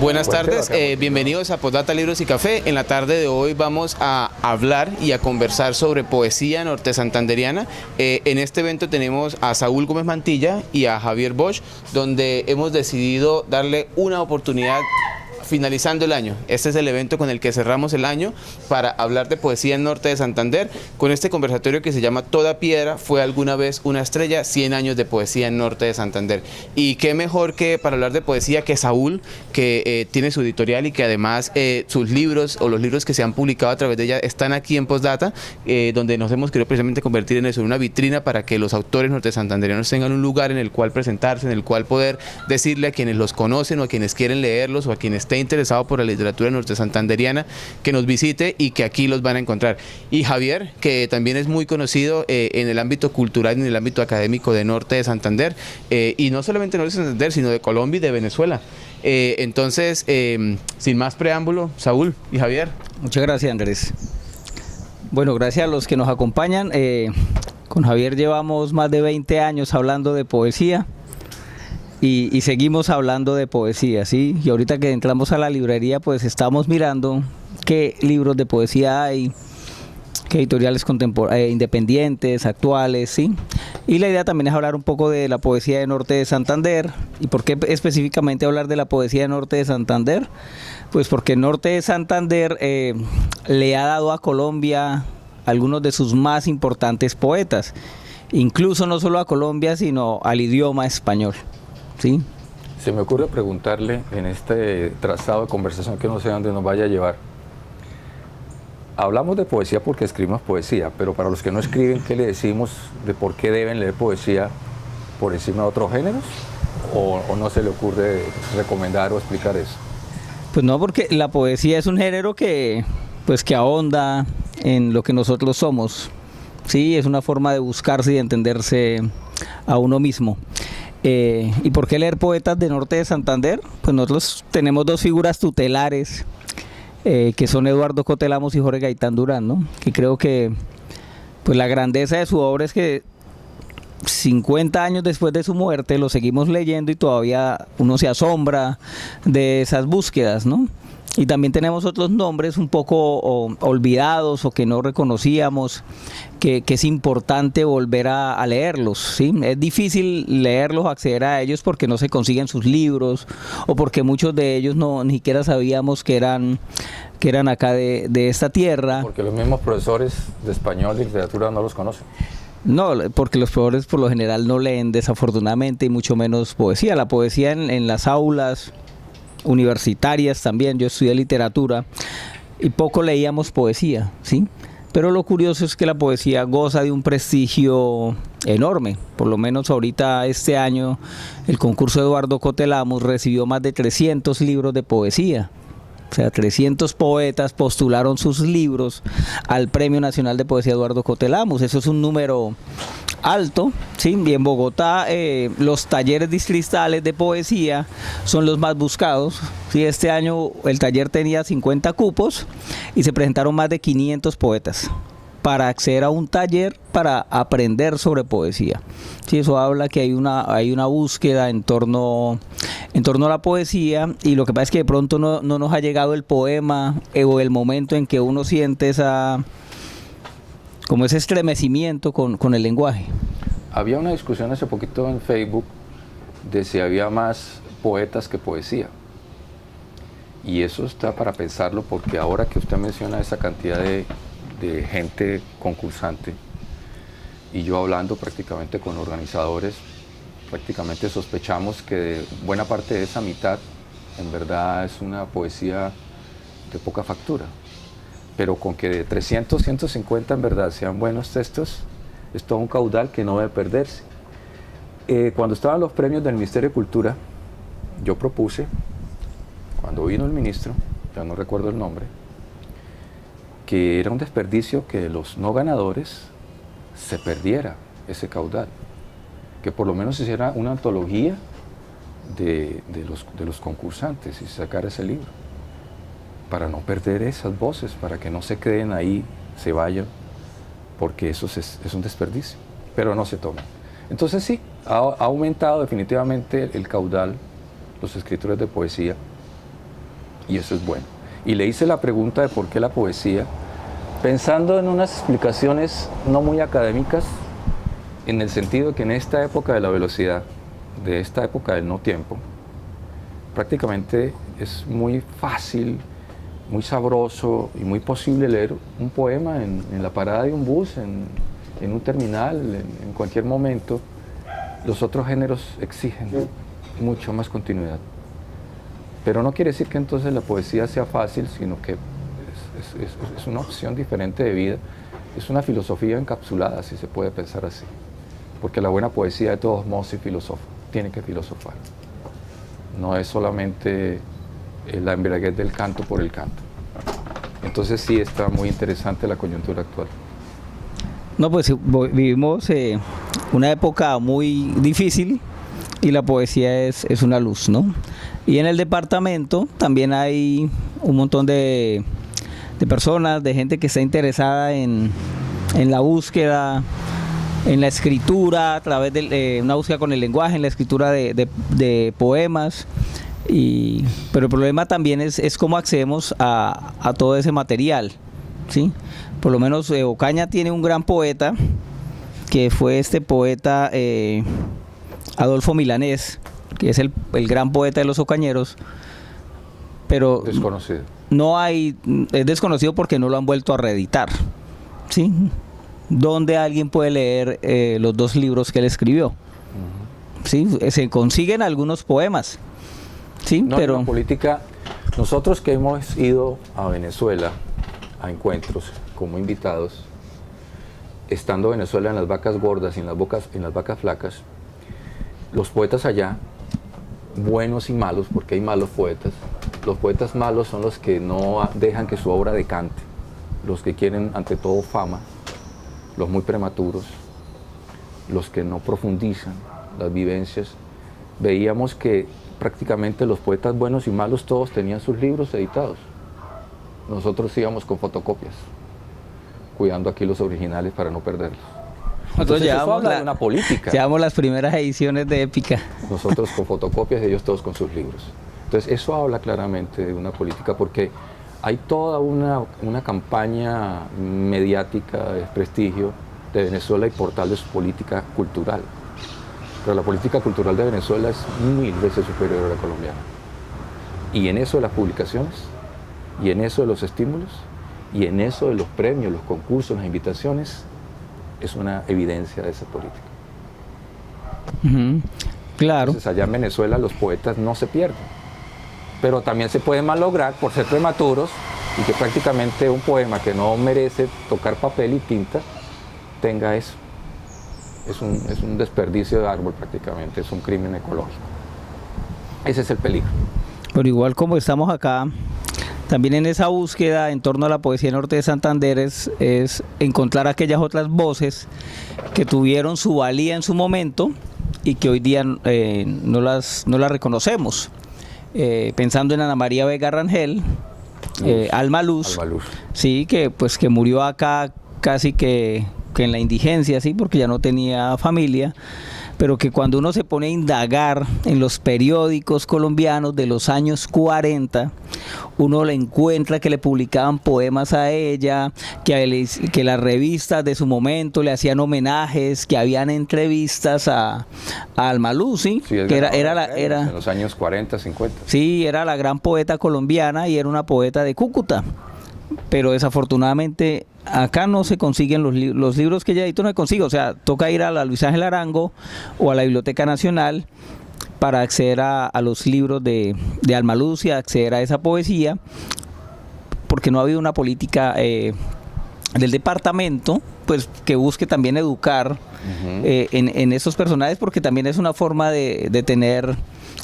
Buenas tardes, bienvenidos a Postdata Libros y Café. En la tarde de hoy vamos a hablar y a conversar sobre poesía norte santanderiana. En este evento tenemos a Saúl Gómez Mantilla y a Javier Bosch, donde hemos decidido darle una oportunidad finalizando el año. Este es el evento con el que cerramos el año para hablar de poesía en norte de Santander, con este conversatorio que se llama Toda piedra fue alguna vez una estrella, 100 años de poesía en norte de Santander. Y qué mejor que para hablar de poesía que Saúl, que tiene su editorial y que además sus libros o los libros que se han publicado a través de ella están aquí en Postdata, donde nos hemos querido precisamente convertir en eso, en una vitrina para que los autores norte santanderianos tengan un lugar en el cual presentarse, en el cual poder decirle a quienes los conocen o a quienes quieren leerlos o a quienes estén interesado por la literatura norte santanderiana que nos visite y que aquí los van a encontrar. Y Javier, que también es muy conocido en el ámbito cultural y en el ámbito académico de norte de Santander, y no solamente norte de Santander, sino de Colombia y de Venezuela. Entonces, sin más preámbulo, Saúl y Javier. Muchas gracias, Andrés. Bueno, gracias a los que nos acompañan. Con Javier llevamos más de 20 años hablando de poesía. Y seguimos hablando de poesía, ¿sí? Y ahorita que entramos a la librería, pues estamos mirando qué libros de poesía hay, qué editoriales independientes, actuales, ¿sí? Y la idea también es hablar un poco de la poesía de norte de Santander. ¿Y por qué específicamente hablar de la poesía de norte de Santander? Pues porque norte de Santander le ha dado a Colombia algunos de sus más importantes poetas, incluso no solo a Colombia, sino al idioma español. ¿Sí? Se me ocurre preguntarle en este trazado de conversación que no sé dónde nos vaya a llevar. Hablamos de poesía porque escribimos poesía, pero para los que no escriben, ¿qué le decimos de por qué deben leer poesía por encima de otros géneros? ¿O no se le ocurre recomendar o explicar eso? Pues no, porque la poesía es un género que ahonda en lo que nosotros somos. Sí, es una forma de buscarse y de entenderse a uno mismo. ¿Y por qué leer poetas de norte de Santander? Pues nosotros tenemos dos figuras tutelares, que son Eduardo Cotelamos y Jorge Gaitán Durán, ¿no? Que creo que pues la grandeza de su obra es que 50 años después de su muerte lo seguimos leyendo y todavía uno se asombra de esas búsquedas, ¿no? Y también tenemos otros nombres un poco olvidados o que no reconocíamos, que es importante volver a leerlos, ¿sí? Es difícil leerlos, acceder a ellos porque no se consiguen sus libros o porque muchos de ellos ni siquiera sabíamos que eran acá de esta tierra. Porque los mismos profesores de español y literatura no los conocen. No, porque los profesores por lo general no leen desafortunadamente y mucho menos poesía. La poesía en las aulas universitarias también, yo estudié literatura y poco leíamos poesía, ¿sí? Pero lo curioso es que la poesía goza de un prestigio enorme. Por lo menos ahorita este año el concurso Eduardo Cotelamos recibió más de 300 libros de poesía. O sea, 300 poetas postularon sus libros al Premio Nacional de Poesía Eduardo Cotelamos. Eso es un número alto, ¿sí? Y en Bogotá los talleres distritales de poesía son los más buscados, ¿sí? Este año el taller tenía 50 cupos y se presentaron más de 500 poetas para acceder a un taller para aprender sobre poesía. Sí, eso habla que hay una búsqueda en torno a la poesía, y lo que pasa es que de pronto no nos ha llegado el poema o el momento en que uno siente como ese estremecimiento con el lenguaje. Había una discusión hace poquito en Facebook de si había más poetas que poesía. Y eso está para pensarlo, porque ahora que usted menciona esa cantidad de gente concursante, y yo hablando prácticamente con organizadores, prácticamente sospechamos que buena parte de esa mitad en verdad es una poesía de poca factura. Pero con que de 300, 150 en verdad sean buenos textos, es todo un caudal que no debe perderse. Cuando estaban los premios del Ministerio de Cultura, yo propuse, cuando vino el ministro, ya no recuerdo el nombre, que era un desperdicio que los no ganadores se perdiera ese caudal, que por lo menos se hiciera una antología de los concursantes y sacar ese libro, para no perder esas voces, para que no se queden ahí, se vayan, porque eso es un desperdicio, pero no se toma. Entonces sí, ha aumentado definitivamente el caudal, los escritores de poesía, y eso es bueno. Y le hice la pregunta de por qué la poesía, pensando en unas explicaciones no muy académicas, en el sentido de que en esta época de la velocidad, de esta época del no tiempo, prácticamente es muy fácil, muy sabroso y muy posible leer un poema en la parada de un bus, en un terminal, en cualquier momento. Los otros géneros exigen mucho más continuidad. Pero no quiere decir que entonces la poesía sea fácil, sino que es una opción diferente de vida, es una filosofía encapsulada, si se puede pensar así. Porque la buena poesía de todos modos sí filosofa, tiene que filosofar. No es solamente la embriaguez del canto por el canto. Entonces sí está muy interesante la coyuntura actual. No, pues vivimos una época muy difícil y la poesía es una luz, ¿no? Y en el departamento también hay un montón de personas, de gente que está interesada en la búsqueda, en la escritura, a través de una búsqueda con el lenguaje, en la escritura de poemas. Pero el problema también es cómo accedemos a todo ese material, ¿sí? Por lo menos Ocaña tiene un gran poeta, que fue este poeta Adolfo Milanés, que es el gran poeta de los ocañeros, pero desconocido. Es desconocido porque no lo han vuelto a reeditar, ¿sí? ¿Dónde alguien puede leer los 2 libros que él escribió? ¿Sí? Se consiguen algunos poemas, ¿sí? No, pero en la política, nosotros que hemos ido a Venezuela a encuentros como invitados, estando Venezuela en las vacas gordas y en las vacas flacas, los poetas allá, buenos y malos, porque hay malos poetas, los poetas malos son los que no dejan que su obra decante, los que quieren ante todo fama, los muy prematuros, los que no profundizan las vivencias. Veíamos que prácticamente los poetas buenos y malos todos tenían sus libros editados. Nosotros íbamos con fotocopias, cuidando aquí los originales para no perderlos. nosotros Eso habla de una política. llevamos las primeras ediciones de Épica. Nosotros con fotocopias y ellos todos con sus libros. Entonces eso habla claramente de una política, porque hay toda una campaña mediática de prestigio de Venezuela y por tal de su política cultural. Pero la política cultural de Venezuela es 1000 veces superior a la colombiana. Y en eso de las publicaciones, y en eso de los estímulos, y en eso de los premios, los concursos, las invitaciones, es una evidencia de esa política. Claro. Entonces allá en Venezuela los poetas no se pierden, pero también se pueden malograr por ser prematuros y que prácticamente un poema que no merece tocar papel y tinta tenga eso. Es un desperdicio de árbol prácticamente, es un crimen ecológico. Ese es el peligro. Pero igual como estamos acá, también en esa búsqueda en torno a la poesía norte de Santander es encontrar aquellas otras voces que tuvieron su valía en su momento y que hoy día no las reconocemos. Pensando en Ana María Vega Rangel, Alma Luz, sí, que murió acá casi que en la indigencia, sí, porque ya no tenía familia, pero que cuando uno se pone a indagar en los periódicos colombianos de los años 40, uno le encuentra que le publicaban poemas a ella, que las revistas de su momento le hacían homenajes, que habían entrevistas a Alma Luz, ¿sí? Sí, Que era en los años 40, 50. Sí, era la gran poeta colombiana y era una poeta de Cúcuta. Pero desafortunadamente acá no se consiguen los libros que ella editó, no se consigue, o sea, toca ir a la Luis Ángel Arango o a la Biblioteca Nacional para acceder a los libros de Alma Luz y acceder a esa poesía, porque no ha habido una política del departamento pues que busque también educar en esos personajes, porque también es una forma de tener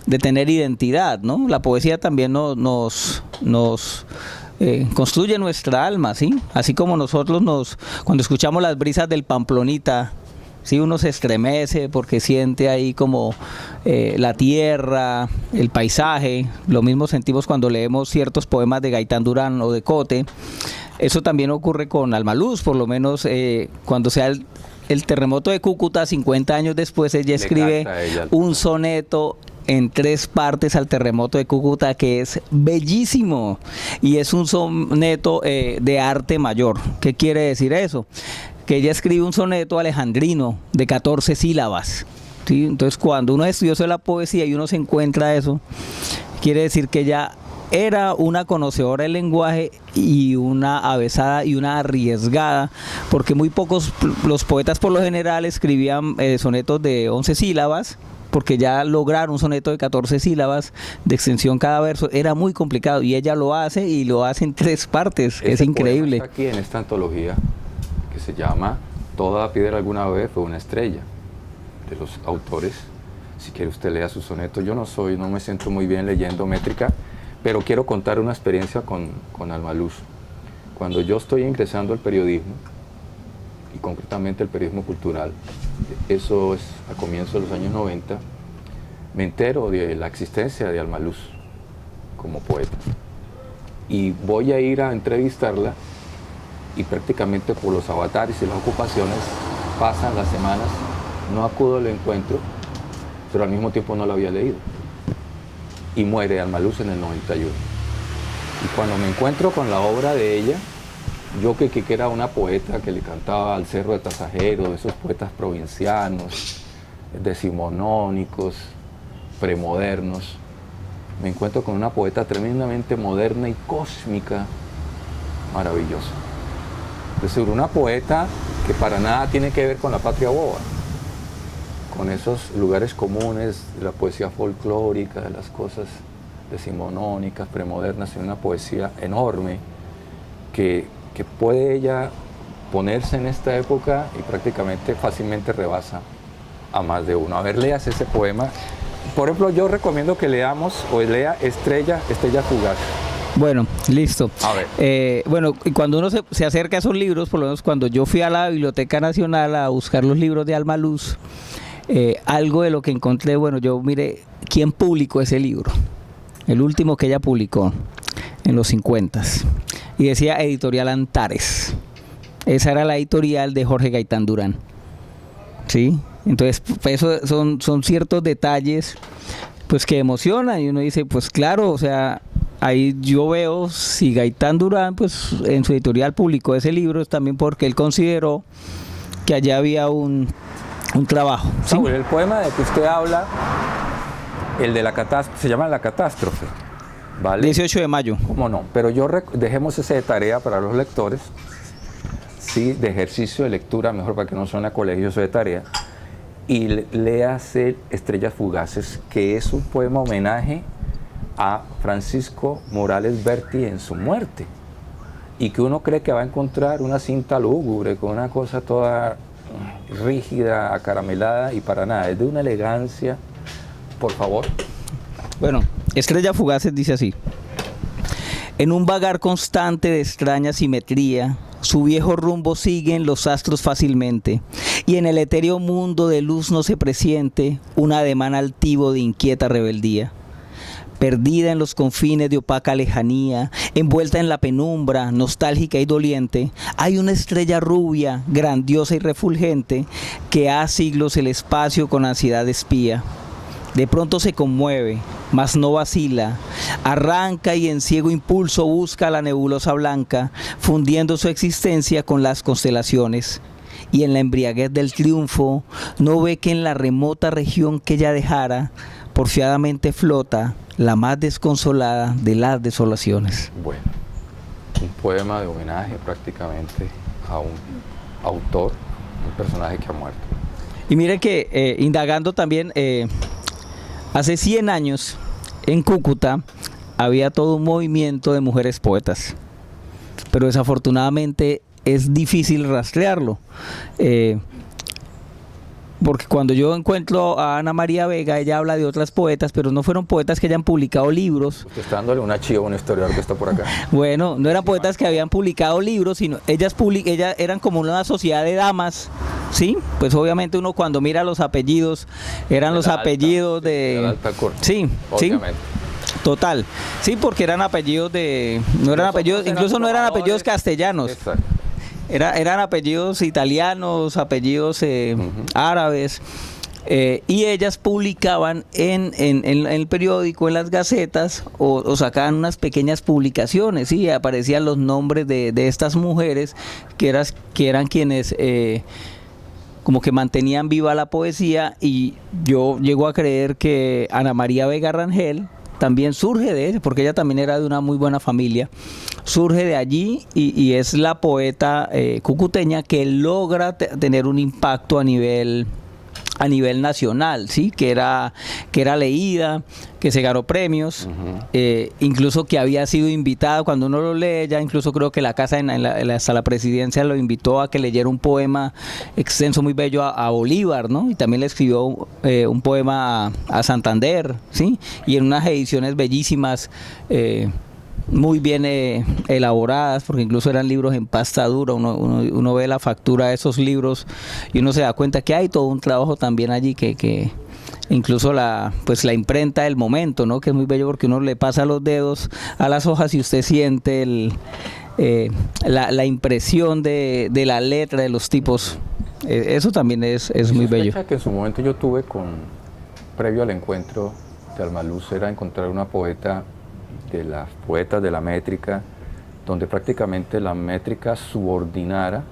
identidad, ¿no? La poesía también nos construye nuestra alma, ¿sí? Así como nosotros cuando escuchamos las brisas del Pamplonita, ¿sí? Uno se estremece porque siente ahí como la tierra, el paisaje. Lo mismo sentimos cuando leemos ciertos poemas de Gaitán Durán o de Cote. Eso también ocurre con Alma Luz, por lo menos cuando sea el terremoto de Cúcuta, 50 años después, ella escribe un soneto en 3 partes al terremoto de Cúcuta, que es bellísimo y es un soneto de arte mayor. ¿Qué quiere decir eso? Que ella escribe un soneto alejandrino de 14 sílabas. ¿Sí? Entonces, cuando uno es estudioso de la poesía y uno se encuentra eso, quiere decir que ella era una conocedora del lenguaje y una avesada y una arriesgada, porque muy pocos, los poetas por lo general escribían sonetos de 11 sílabas, porque ya lograr un soneto de 14 sílabas de extensión cada verso era muy complicado, y ella lo hace, y lo hace en 3 partes. Es increíble. Está aquí en esta antología que se llama Toda piedra alguna vez fue una estrella, de los autores. Si quiere usted lea su soneto. Yo no me siento muy bien leyendo métrica, pero quiero contar una experiencia con Alma Luz. Cuando yo estoy ingresando al periodismo, y concretamente el periodismo cultural, eso es a comienzos de los años 90, me entero de la existencia de Alma Luz como poeta. Y voy a ir a entrevistarla, y prácticamente por los avatares y las ocupaciones pasan las semanas, no acudo al encuentro, pero al mismo tiempo no la había leído. Y muere Alma Luz en el 91. Y cuando me encuentro con la obra de ella, yo que era una poeta que le cantaba al Cerro de Tasajero, esos poetas provincianos, decimonónicos, premodernos, me encuentro con una poeta tremendamente moderna y cósmica, maravillosa. Es decir, una poeta que para nada tiene que ver con la patria boba, con esos lugares comunes de la poesía folclórica, de las cosas decimonónicas, premodernas, sino una poesía enorme que puede ella ponerse en esta época y prácticamente fácilmente rebasa a más de uno. A ver, leas ese poema. Por ejemplo, yo recomiendo que leamos o lea Estrella Fugaz. Bueno, listo. A ver. Bueno, y cuando uno se acerca a esos libros, por lo menos cuando yo fui a la Biblioteca Nacional a buscar los libros de Alma Luz, algo de lo que encontré, bueno, yo miré quién publicó ese libro, el último que ella publicó en los 50s, y decía Editorial Antares. Esa era la editorial de Jorge Gaitán Durán, ¿sí? Entonces, pues, eso son ciertos detalles pues que emocionan, y uno dice, pues claro, o sea, ahí yo veo si Gaitán Durán pues en su editorial publicó ese libro, es también porque él consideró que allá había un trabajo. ¿Sí? Saúl, el poema de que usted habla, el de la catástrofe, se llama La Catástrofe, ¿vale? 18 de mayo. ¿Cómo no? Pero dejemos ese de tarea para los lectores, sí, de ejercicio de lectura, mejor para que no suene a colegio, eso de tarea, y léase Estrellas Fugaces, que es un poema homenaje a Francisco Morales Berti en su muerte, y que uno cree que va a encontrar una cinta lúgubre con una cosa toda rígida, acaramelada, y para nada, es de una elegancia. Por favor. Bueno, Estrellas Fugaces dice así: en un vagar constante de extraña simetría, su viejo rumbo siguen los astros fácilmente, y en el etéreo mundo de luz no se presiente un ademán altivo de inquieta rebeldía. Perdida en los confines de opaca lejanía, envuelta en la penumbra, nostálgica y doliente, hay una estrella rubia, grandiosa y refulgente, que ha siglos el espacio con ansiedad espía. De pronto se conmueve, mas no vacila, arranca y en ciego impulso busca la nebulosa blanca, fundiendo su existencia con las constelaciones. Y en la embriaguez del triunfo, no ve que en la remota región que ella dejara, porfiadamente flota la más desconsolada de las desolaciones. Bueno, un poema de homenaje prácticamente a un autor, un personaje que ha muerto. Y mire que indagando también, hace 100 años en Cúcuta había todo un movimiento de mujeres poetas, pero desafortunadamente es difícil rastrearlo. Porque cuando yo encuentro a Ana María Vega, ella habla de otras poetas, pero no fueron poetas que hayan publicado libros. Usted está dándole una chiva a un historiador que está por acá. Bueno, no eran poetas que habían publicado libros, sino ellas eran como una sociedad de damas, ¿sí? Pues obviamente uno cuando mira los apellidos, eran los apellidos de la alta corte. Sí, obviamente. Sí. Total. Sí, porque eran apellidos de... No eran apellidos, incluso no eran apellidos castellanos. Exacto. Eran apellidos italianos, apellidos árabes, y ellas publicaban en el periódico, en las gacetas, o sacaban unas pequeñas publicaciones, ¿sí? Aparecían los nombres de estas mujeres que eran quienes como que mantenían viva la poesía, y yo llego a creer que Ana María Vega Rangel también surge de eso, porque ella también era de una muy buena familia, surge de allí y es la poeta cucuteña que logra tener un impacto a nivel nacional, ¿sí? que era leída, que se ganó premios, incluso que había sido invitada. Cuando uno lo lee, ya incluso creo que la casa hasta la presidencia lo invitó a que leyera un poema extenso muy bello a Bolívar, ¿no? Y también le escribió un poema a Santander, ¿sí? Y en unas ediciones bellísimas, muy bien elaboradas, porque incluso eran libros en pasta dura. Uno ve la factura de esos libros y uno se da cuenta que hay todo un trabajo también allí, que incluso la imprenta del momento, ¿no? Que es muy bello, porque uno le pasa los dedos a las hojas y usted siente la impresión de la letra, de los tipos. Eso también es muy bello. Que en su momento yo tuve previo al encuentro de Almaluz, era encontrar una poeta de las poetas de la métrica, donde prácticamente la métrica subordinara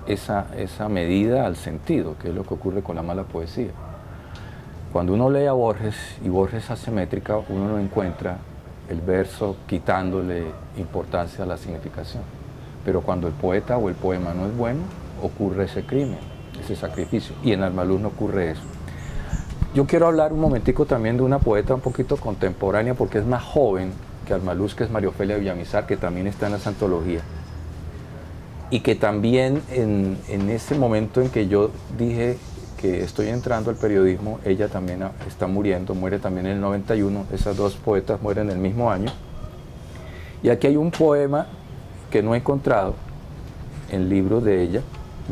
esa medida al sentido, que es lo que ocurre con la mala poesía. Cuando uno lee a Borges, y Borges hace métrica, uno no encuentra el verso quitándole importancia a la significación. Pero cuando el poeta o el poema no es bueno, ocurre ese crimen, ese sacrificio, y en Almaluz no ocurre eso. Yo quiero hablar un momentico también de una poeta un poquito contemporánea, porque es más joven que Almaluz, que es María Ofelia Villamizar, que también está en esa antología. Y que también en ese momento en que yo dije que estoy entrando al periodismo, ella también está muriendo, muere también en el 91, esas dos poetas mueren el mismo año. Y aquí hay un poema que no he encontrado en libros de ella,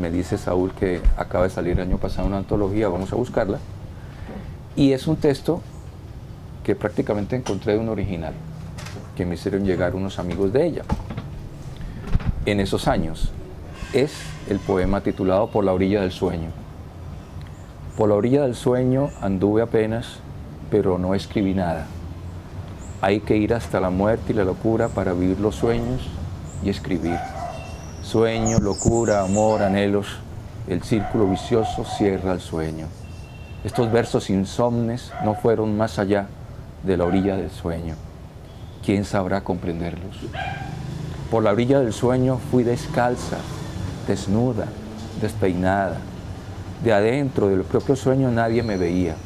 me dice Saúl que acaba de salir el año pasado una antología, vamos a buscarla. Y es un texto que prácticamente encontré de un original, que me hicieron llegar unos amigos de ella en esos años. Es el poema titulado Por la orilla del sueño. Por la orilla del sueño anduve apenas, pero no escribí nada. Hay que ir hasta la muerte y la locura para vivir los sueños y escribir. Sueño, locura, amor, anhelos, el círculo vicioso cierra el sueño. Estos versos insomnes no fueron más allá de la orilla del sueño. ¿Quién sabrá comprenderlos? Por la orilla del sueño fui descalza, desnuda, despeinada. De adentro del propio sueño nadie me veía,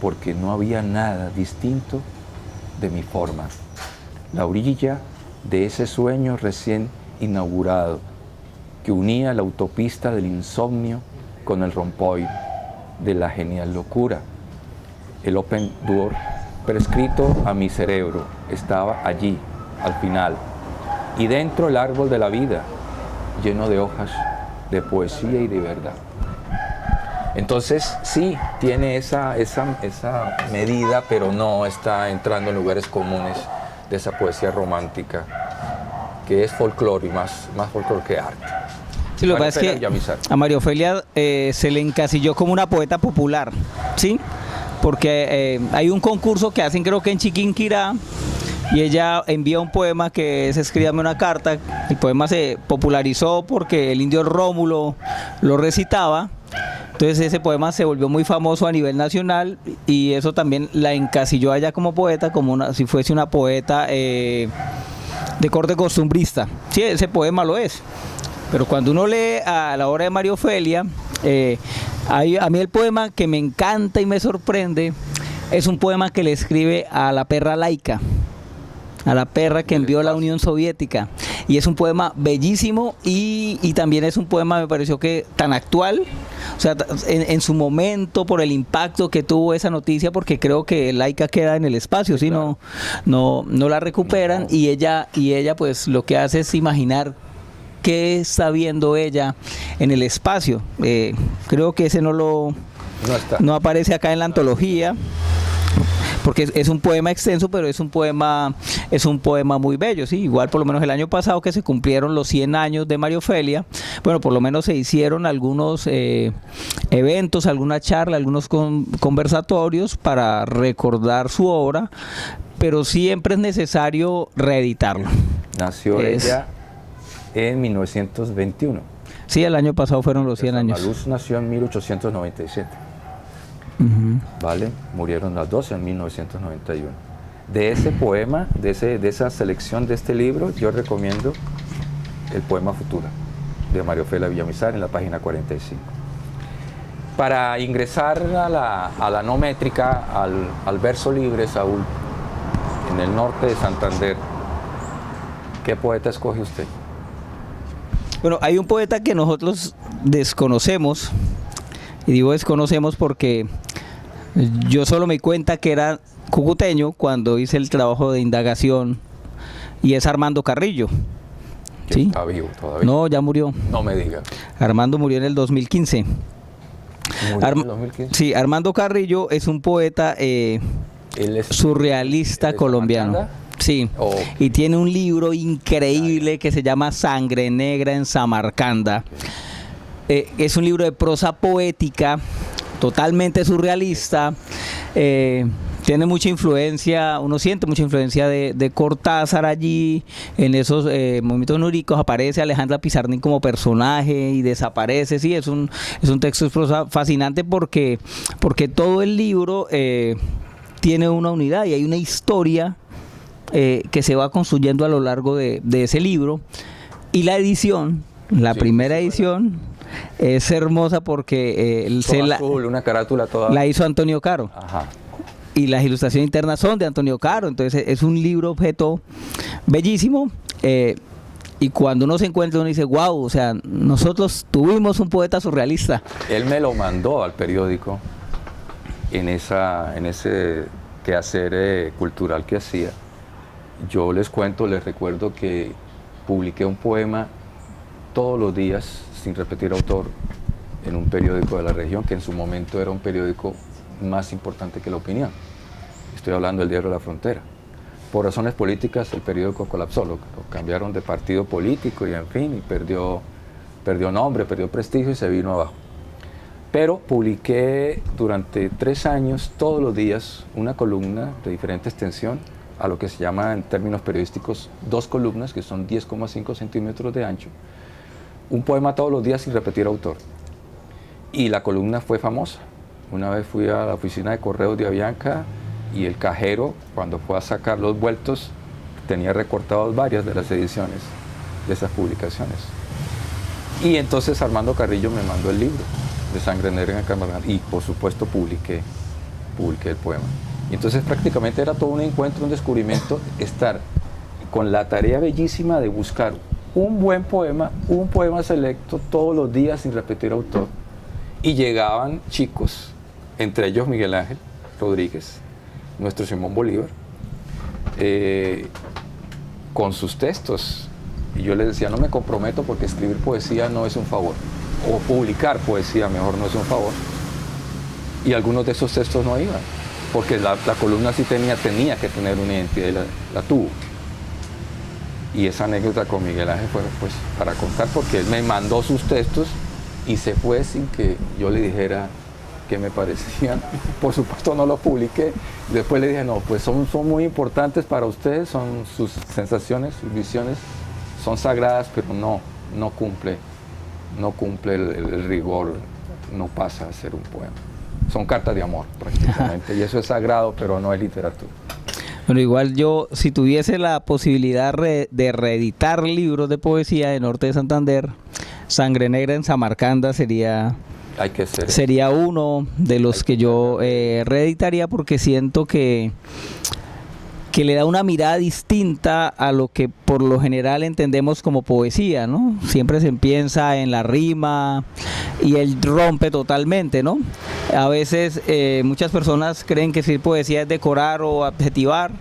porque no había nada distinto de mi forma. La orilla de ese sueño recién inaugurado, que unía la autopista del insomnio con el rompoy de la genial locura. El open door prescrito a mi cerebro estaba allí, al final, y dentro el árbol de la vida, lleno de hojas, de poesía y de verdad. Entonces sí, tiene esa medida, pero no está entrando en lugares comunes de esa poesía romántica, que es folclore, y más folclore que arte. Sí, lo que pasa es que a María Ofelia se le encasilló como una poeta popular, ¿sí? Porque hay un concurso que hacen, creo que en Chiquinquirá, y ella envía un poema que es Escríbame una carta. El poema se popularizó porque el indio Rómulo lo recitaba. Entonces ese poema se volvió muy famoso a nivel nacional, y eso también la encasilló a ella como poeta, como si fuese una poeta de corte costumbrista. Sí, ese poema lo es. Pero cuando uno lee a la obra de María Ofelia, a mí el poema que me encanta y me sorprende es un poema que le escribe a la perra laica, a la perra que envió la Unión Soviética. Y es un poema bellísimo, y también es un poema, me pareció que tan actual, o sea, en su momento, por el impacto que tuvo esa noticia, porque creo que laica queda en el espacio, ¿sí? Claro. No la recuperan, y ella pues lo que hace es imaginar qué está viendo ella en el espacio. Creo que ese no aparece acá en la antología, porque es un poema extenso, pero es un poema muy bello, ¿sí? Igual, por lo menos el año pasado, que se cumplieron los 100 años de María Ofelia, bueno, por lo menos se hicieron algunos eventos, alguna charla, algunos conversatorios para recordar su obra, pero siempre es necesario reeditarlo. Nació ella en 1921. Sí, el año pasado fueron los 100 años. Luz nació en 1897. ¿Vale? Murieron las dos en 1991. De ese poema, de esa selección de este libro, yo recomiendo el poema Futura, de María Ofelia Villamizar, en la página 45. Para ingresar a la no métrica, al verso libre, Saúl, en el norte de Santander, ¿qué poeta escoge usted? Bueno, hay un poeta que nosotros desconocemos, y digo desconocemos porque yo solo me di cuenta que era cucuteño cuando hice el trabajo de indagación, y es Armando Carrillo. ¿Sí? Está vivo todavía. No, ya murió. No me diga. Armando murió en el 2015. ¿Murió en el 2015? Sí, Armando Carrillo es un poeta Él es surrealista ¿de colombiano. Samarcanda? Sí, Oh. y tiene un libro increíble que se llama Sangre Negra en Samarcanda. Es un libro de prosa poética, totalmente surrealista. Tiene mucha influencia, uno siente mucha influencia de Cortázar allí. En esos momentos oníricos aparece Alejandra Pizarnik como personaje y desaparece. Sí, es un texto de prosa fascinante porque todo el libro tiene una unidad y hay una historia que se va construyendo a lo largo de ese libro. Y la edición, la primera edición, es hermosa porque azul, una carátula toda. la hizo Antonio Caro. Ajá. Y las ilustraciones internas son de Antonio Caro. Entonces es un libro objeto bellísimo. Y cuando uno se encuentra, uno dice, wow, o sea, nosotros tuvimos un poeta surrealista. Él me lo mandó al periódico en ese quehacer cultural que hacía. Yo les recuerdo que publiqué un poema todos los días, sin repetir autor, en un periódico de la región, que en su momento era un periódico más importante que La Opinión. Estoy hablando del Diario de la Frontera. Por razones políticas el periódico colapsó, lo cambiaron de partido político y en fin, y perdió nombre, perdió prestigio y se vino abajo. Pero publiqué durante 3 años, todos los días, una columna de diferente extensión, a lo que se llama en términos periodísticos 2 columnas, que son 10,5 centímetros de ancho. Un poema todos los días sin repetir autor. Y la columna fue famosa. Una vez fui a la oficina de correos de Avianca y el cajero, cuando fue a sacar los vueltos, tenía recortados varias de las ediciones de esas publicaciones. Y entonces Armando Carrillo me mandó el libro de Sangre Negra en Samarcanda y por supuesto publiqué el poema. Y entonces prácticamente era todo un encuentro, un descubrimiento, estar con la tarea bellísima de buscar un buen poema, un poema selecto todos los días sin repetir autor. Y llegaban chicos, entre ellos Miguel Ángel Rodríguez, nuestro Simón Bolívar, con sus textos. Y yo les decía, no me comprometo porque escribir poesía no es un favor, o publicar poesía mejor no es un favor. Y algunos de esos textos no iban, porque la columna sí tenía que tener una identidad y la tuvo. Y esa anécdota con Miguel Ángel fue pues para contar, porque él me mandó sus textos y se fue sin que yo le dijera qué me parecían. Por supuesto no los publiqué. Después le dije, no, pues son muy importantes para ustedes, son sus sensaciones, sus visiones, son sagradas, pero no cumple el rigor, no pasa a ser un poema. Son cartas de amor prácticamente, y eso es sagrado, pero no es literatura. Bueno, igual yo, si tuviese la posibilidad de reeditar libros de poesía de Norte de Santander, Sangre Negra en Samarcanda sería uno de los que yo reeditaría, porque siento que le da una mirada distinta a lo que por lo general entendemos como poesía, ¿no? Siempre se piensa en la rima y él rompe totalmente, ¿no? A veces muchas personas creen que decir poesía es decorar o adjetivar,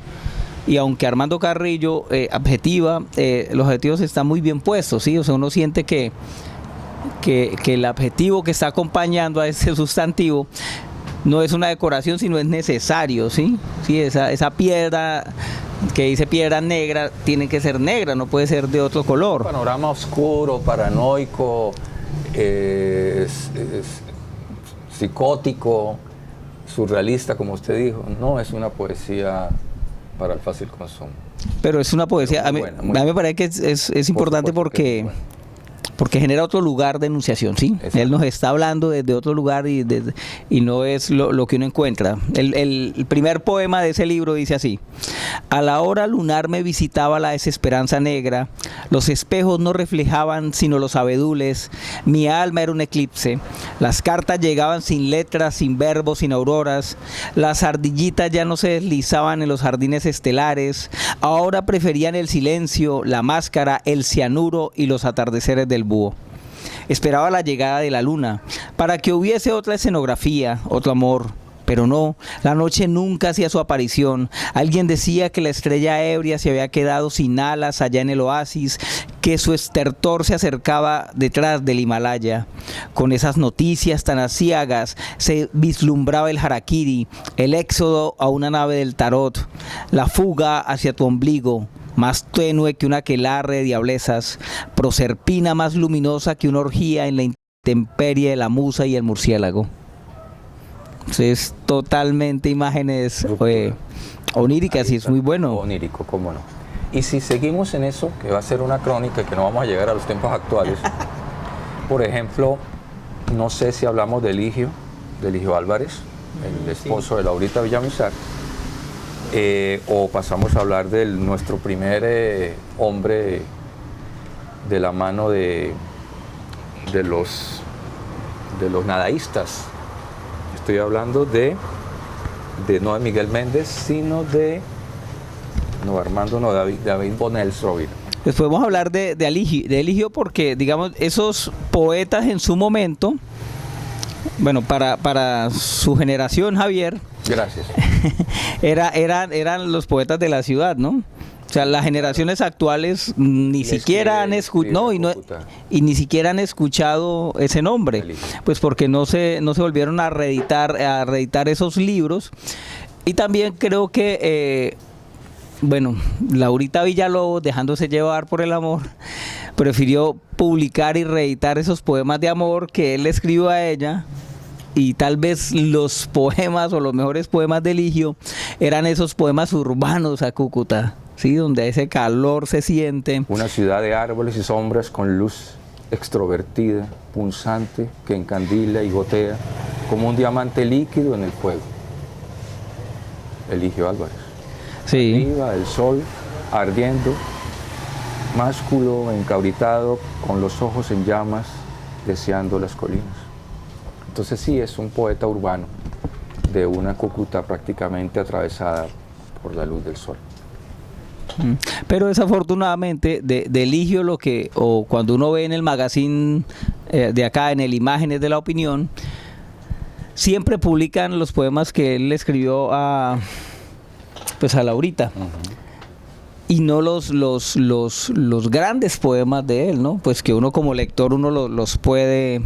y aunque Armando Carrillo adjetiva, los adjetivos están muy bien puestos, ¿sí? O sea, uno siente que el adjetivo que está acompañando a ese sustantivo no es una decoración, sino es necesario, ¿sí? Sí, esa piedra que dice piedra negra tiene que ser negra, no puede ser de otro color. Un panorama oscuro, paranoico, psicótico, surrealista, como usted dijo. No es una poesía para el fácil consumo. Pero es una poesía, Pero a mí, muy buena, a mí me parece que es importante supuesto que es muy porque... buena. porque genera otro lugar de enunciación, ¿sí? Exacto. Él nos está hablando desde otro lugar y no es lo que uno encuentra. El primer poema de ese libro dice así: a la hora lunar me visitaba la desesperanza negra, los espejos no reflejaban sino los abedules, mi alma era un eclipse, las cartas llegaban sin letras, sin verbos, sin auroras, las ardillitas ya no se deslizaban en los jardines estelares, ahora preferían el silencio, la máscara, el cianuro y los atardeceres del búho. Esperaba la llegada de la luna para que hubiese otra escenografía, otro amor, pero no, la noche nunca hacía su aparición. Alguien decía que la estrella ebria se había quedado sin alas allá en el oasis, que su estertor se acercaba detrás del Himalaya. Con esas noticias tan aciagas se vislumbraba el harakiri, el éxodo a una nave del tarot, la fuga hacia tu ombligo, más tenue que una aquelarre de diablezas, Proserpina más luminosa que una orgía en la intemperie de la musa y el murciélago. Entonces, totalmente imágenes oníricas y es muy bueno. Onírico, cómo no. Y si seguimos en eso, que va a ser una crónica, que no vamos a llegar a los tiempos actuales, por ejemplo, no sé si hablamos de Eligio Álvarez, el esposo de Laurita Villamizar, o pasamos a hablar de nuestro primer hombre de la mano de los nadaístas. Estoy hablando no de Miguel Méndez, sino David Bonels Rovira. Después vamos a hablar de Eligio porque, digamos, esos poetas en su momento, bueno, para su generación, Javier, Gracias. eran los poetas de la ciudad, ¿no? O sea, las generaciones actuales ni siquiera han escuchado, y ni siquiera han escuchado ese nombre, pues porque no se volvieron a reeditar esos libros. Y también creo que bueno, Laurita Villalobos, dejándose llevar por el amor, prefirió publicar y reeditar esos poemas de amor que él escribió a ella. Y tal vez los poemas o los mejores poemas de Eligio eran esos poemas urbanos a Cúcuta, ¿sí? Donde ese calor se siente. Una ciudad de árboles y sombras con luz extrovertida, punzante, que encandila y gotea como un diamante líquido en el fuego. Eligio Álvarez. Sí. Arriba el sol ardiendo, másculo, encabritado, con los ojos en llamas, deseando las colinas. Entonces sí, es un poeta urbano de una Cúcuta prácticamente atravesada por la luz del sol. Pero desafortunadamente de Eligio cuando uno ve en el magazine de acá, en el Imágenes de la Opinión, siempre publican los poemas que él escribió a Laurita. Y no los grandes poemas de él, ¿no? Pues que uno como lector los puede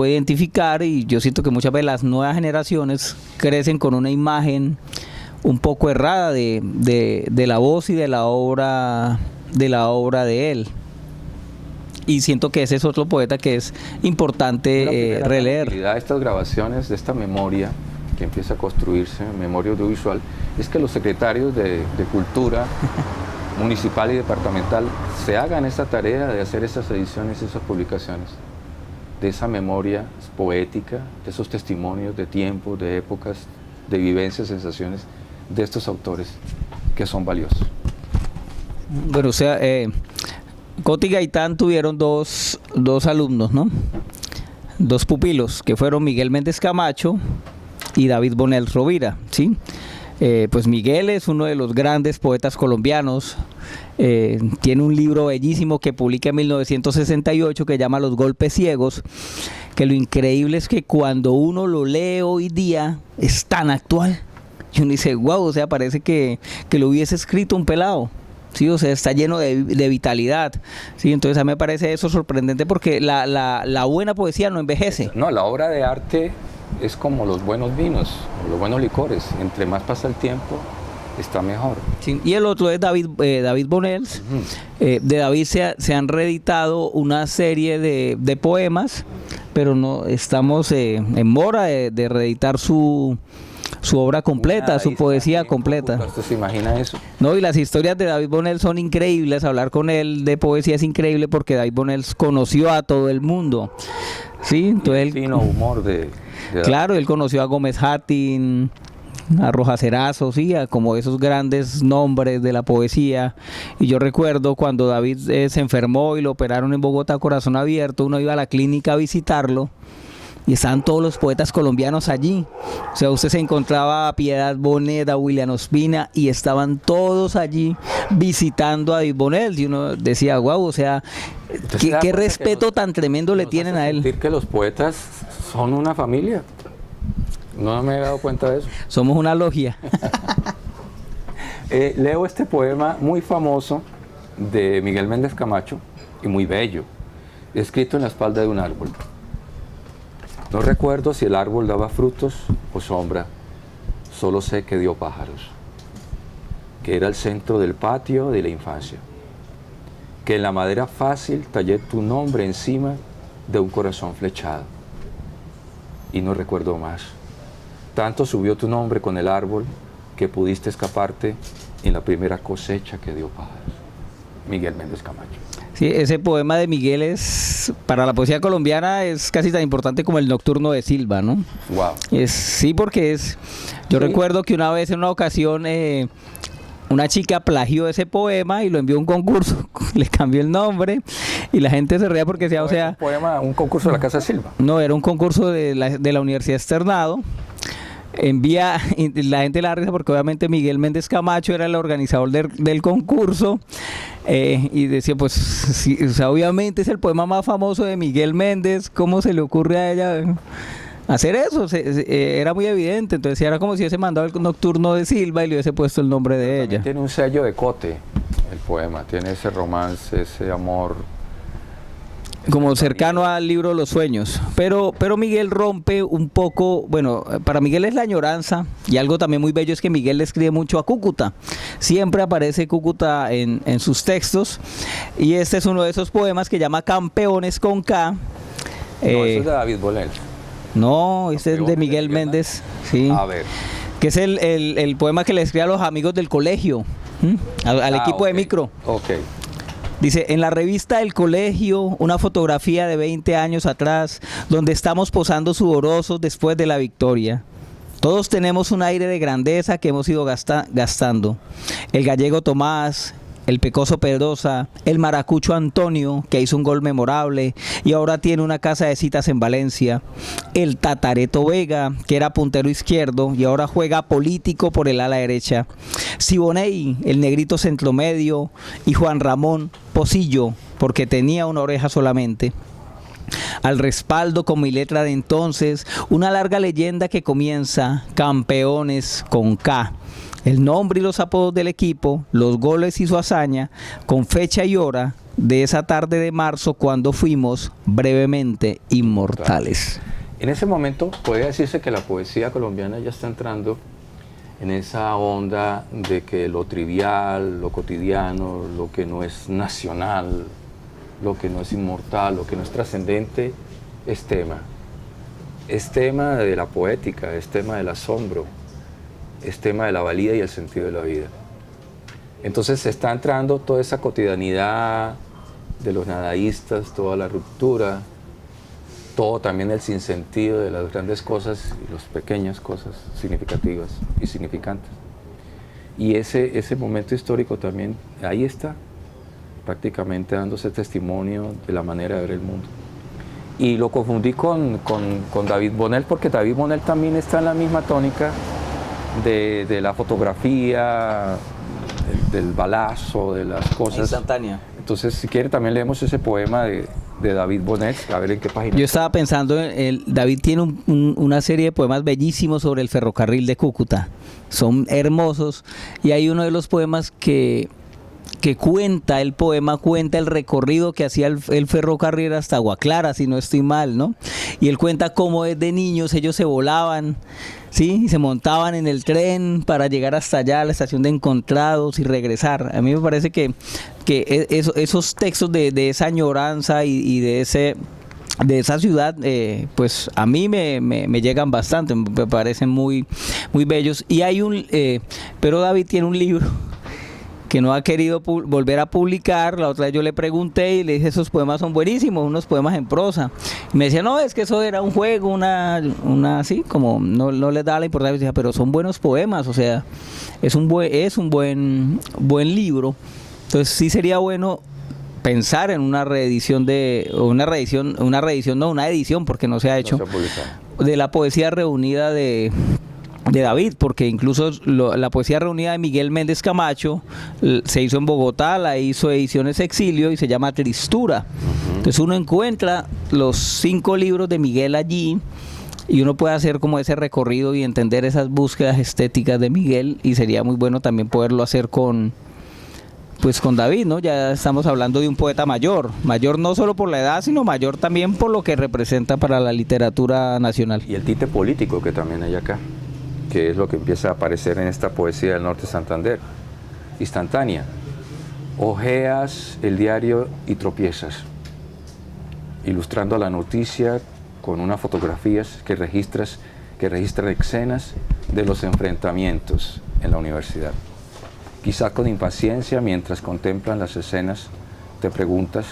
identificar, y yo siento que muchas veces las nuevas generaciones crecen con una imagen un poco errada de la voz y de la obra de él. Y siento que ese es otro poeta que es importante releer. La utilidad de estas grabaciones, de esta memoria que empieza a construirse, memoria audiovisual, es que los secretarios de Cultura municipal y departamental se hagan esa tarea de hacer esas ediciones, esas publicaciones, de esa memoria poética, de esos testimonios de tiempos, de épocas, de vivencias, sensaciones de estos autores que son valiosos. Bueno, o sea, Coti y Gaitán tuvieron dos alumnos, ¿no? Dos pupilos, que fueron Miguel Méndez Camacho y David Bonels Rovira, ¿sí? Pues Miguel es uno de los grandes poetas colombianos. Tiene un libro bellísimo que publica en 1968 que se llama Los Golpes Ciegos, que lo increíble es que cuando uno lo lee hoy día es tan actual, y uno dice, wow, o sea, parece que lo hubiese escrito un pelado, ¿sí? O sea, está lleno de vitalidad, ¿sí? Entonces a mí me parece eso sorprendente porque la buena poesía no envejece. No, la obra de arte es como los buenos vinos, los buenos licores, entre más pasa el tiempo, está mejor. Sí, y el otro es David Bonels. De David se han reeditado una serie de poemas pero no estamos en mora de reeditar su obra completa, su poesía completa. ¿Usted se imagina eso? No, y las historias de David Bonnell son increíbles. Hablar con él de poesía es increíble porque David Bonnell conoció a todo el mundo. Sí, entonces el fino humor de claro, él conoció a Gómez Hattin, a Rojas Erazo, sí, a como esos grandes nombres de la poesía. Y yo recuerdo cuando David se enfermó y lo operaron en Bogotá a corazón abierto, uno iba a la clínica a visitarlo y estaban todos los poetas colombianos allí. O sea, usted se encontraba a Piedad Bonet, a William Ospina, y estaban todos allí visitando a David Bonnell. Y uno decía, wow, o sea, qué respeto tan tremendo le tienen a él. Sentir que los poetas son una familia. No me he dado cuenta de eso. Somos una logia. Leo este poema muy famoso de Miguel Méndez Camacho y muy bello, escrito en la espalda de un árbol. No recuerdo si el árbol daba frutos o sombra, solo sé que dio pájaros, que era el centro del patio de la infancia, que en la madera fácil tallé tu nombre encima de un corazón flechado. Y no recuerdo más. Tanto subió tu nombre con el árbol que pudiste escaparte en la primera cosecha que dio pájaros. Miguel Méndez Camacho. Sí, ese poema de Miguel es, para la poesía colombiana, es casi tan importante como el Nocturno de Silva, ¿no? Wow. Sí, porque yo recuerdo que una vez en una ocasión una chica plagió ese poema y lo envió a un concurso, le cambió el nombre y la gente se reía porque decía, o sea... Un concurso de la Casa Silva. No, era un concurso de la Universidad Externado. Y la gente la risa porque obviamente Miguel Méndez Camacho era el organizador del concurso, y decía, pues sí, o sea, obviamente es el poema más famoso de Miguel Méndez, ¿cómo se le ocurre a ella hacer eso? Era muy evidente. Entonces era como si hubiese mandado el Nocturno de Silva y le hubiese puesto el nombre de ella. Tiene un sello de cote el poema, tiene ese romance, ese amor como cercano al libro Los Sueños, pero Miguel rompe un poco. Bueno, para Miguel es la añoranza, y algo también muy bello es que Miguel le escribe mucho a Cúcuta, siempre aparece Cúcuta en sus textos, y este es uno de esos poemas que llama Campeones con K. No, eso es de David Bonnell. No, este es de Miguel Méndez, sí. A ver. Que es el poema que le escribe a los amigos del colegio, al equipo de micro. Ok. Dice, en la revista El Colegio, una fotografía de 20 años atrás, donde estamos posando sudorosos después de la victoria. Todos tenemos un aire de grandeza que hemos ido gastando. El gallego Tomás, el pecoso Pedrosa, el maracucho Antonio, que hizo un gol memorable y ahora tiene una casa de citas en Valencia. El tatareto Vega, que era puntero izquierdo y ahora juega político por el ala derecha. Siboney, el negrito centromedio, y Juan Ramón Pocillo, porque tenía una oreja solamente. Al respaldo, con mi letra de entonces, una larga leyenda que comienza, Campeones con K. El nombre y los apodos del equipo, los goles y su hazaña, con fecha y hora de esa tarde de marzo cuando fuimos brevemente inmortales. En ese momento podría decirse que la poesía colombiana ya está entrando en esa onda de que lo trivial, lo cotidiano, lo que no es nacional, lo que no es inmortal, lo que no es trascendente, es tema. Es tema de la poética, es tema del asombro, es tema de la valía y el sentido de la vida. Entonces se está entrando toda esa cotidianidad de los nadaístas, toda la ruptura, todo también el sinsentido de las grandes cosas y las pequeñas cosas significativas y significantes. Y ese momento histórico también, ahí está, prácticamente dándose testimonio de la manera de ver el mundo. Y lo confundí con David Bonnell, porque David Bonnell también está en la misma tónica de la fotografía, del balazo, de las cosas instantánea. Entonces, si quiere, también leemos ese poema de David Bonnell, a ver en qué página. Yo estaba pensando, David tiene una serie de poemas bellísimos sobre el ferrocarril de Cúcuta, son hermosos, y hay uno de los poemas que cuenta el recorrido que hacía el ferrocarril hasta Agua Clara, si no estoy mal, ¿no? Y él cuenta cómo desde niños ellos se volaban, ¿sí? Y se montaban en el tren para llegar hasta allá a la estación de Encontrados y regresar. A mí me parece que esos textos de esa añoranza y de de esa ciudad, pues a mí me llegan bastante, me parecen muy, muy bellos. Y hay pero David tiene un libro que no ha querido volver a publicar. La otra vez yo le pregunté y le dije, esos poemas son buenísimos, unos poemas en prosa. Y me decía, no, es que eso era un juego, una así, como no les da la importancia. Decía, pero son buenos poemas, o sea, es un buen libro. Entonces sí sería bueno pensar en una reedición una edición, porque no se ha hecho, de la poesía reunida de David, porque incluso la poesía reunida de Miguel Méndez Camacho se hizo en Bogotá, la hizo Ediciones Exilio y se llama Tristura. Entonces uno encuentra los 5 libros de Miguel allí y uno puede hacer como ese recorrido y entender esas búsquedas estéticas de Miguel, y sería muy bueno también poderlo hacer con David, ¿no? Ya estamos hablando de un poeta mayor no solo por la edad, sino mayor también por lo que representa para la literatura nacional. Y el tinte político que también hay acá, que es lo que empieza a aparecer en esta poesía del Norte de Santander, instantánea. Ojeas el diario y tropiezas, ilustrando la noticia con unas fotografías que registran escenas de los enfrentamientos en la universidad. Quizá con impaciencia, mientras contemplan las escenas, te preguntas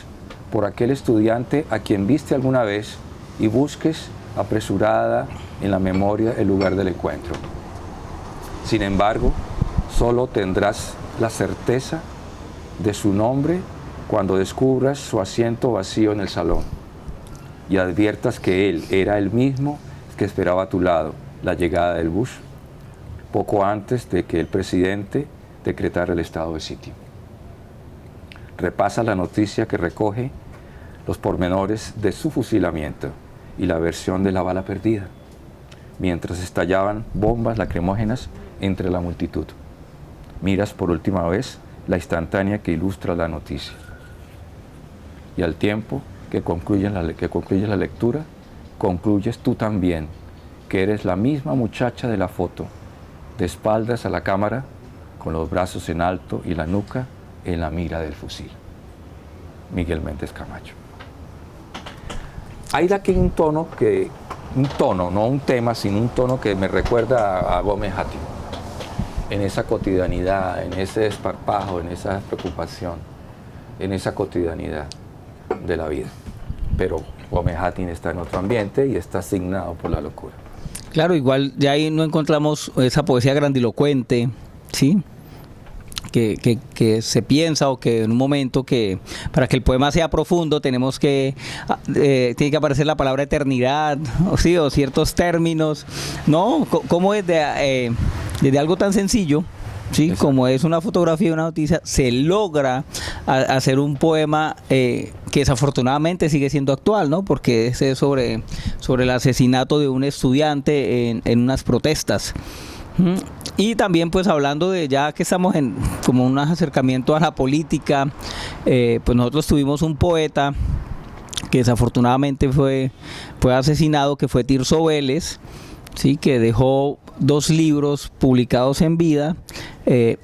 por aquel estudiante a quien viste alguna vez y busques apresurada en la memoria el lugar del encuentro. Sin embargo, solo tendrás la certeza de su nombre cuando descubras su asiento vacío en el salón y adviertas que él era el mismo que esperaba a tu lado la llegada del bus, poco antes de que el presidente decretara el estado de sitio. Repasa la noticia que recoge los pormenores de su fusilamiento y la versión de la bala perdida, mientras estallaban bombas lacrimógenas entre la multitud. Miras por última vez la instantánea que ilustra la noticia. Y al tiempo que concluyes la lectura, concluyes tú también que eres la misma muchacha de la foto, de espaldas a la cámara, con los brazos en alto y la nuca en la mira del fusil. Miguel Méndez Camacho. Hay de aquí un tono, no un tema, sino un tono que me recuerda a Gómez Hattin, en esa cotidianidad, en ese desparpajo, en esa preocupación, en esa cotidianidad de la vida. Pero Gómez Hattin está en otro ambiente y está asignado por la locura. Claro, igual ya ahí no encontramos esa poesía grandilocuente, ¿sí? Que se piensa, o que en un momento que para que el poema sea profundo tenemos que tiene que aparecer la palabra eternidad, o ciertos términos, ¿no? Como desde algo tan sencillo, sí, como es una fotografía y una noticia, se logra hacer un poema que desafortunadamente sigue siendo actual, ¿no? Porque es sobre el asesinato de un estudiante en unas protestas. Y también pues hablando de, ya que estamos en como un acercamiento a la política, pues nosotros tuvimos un poeta que desafortunadamente fue asesinado, que fue Tirso Vélez, ¿sí? Que dejó 2 libros publicados en vida. El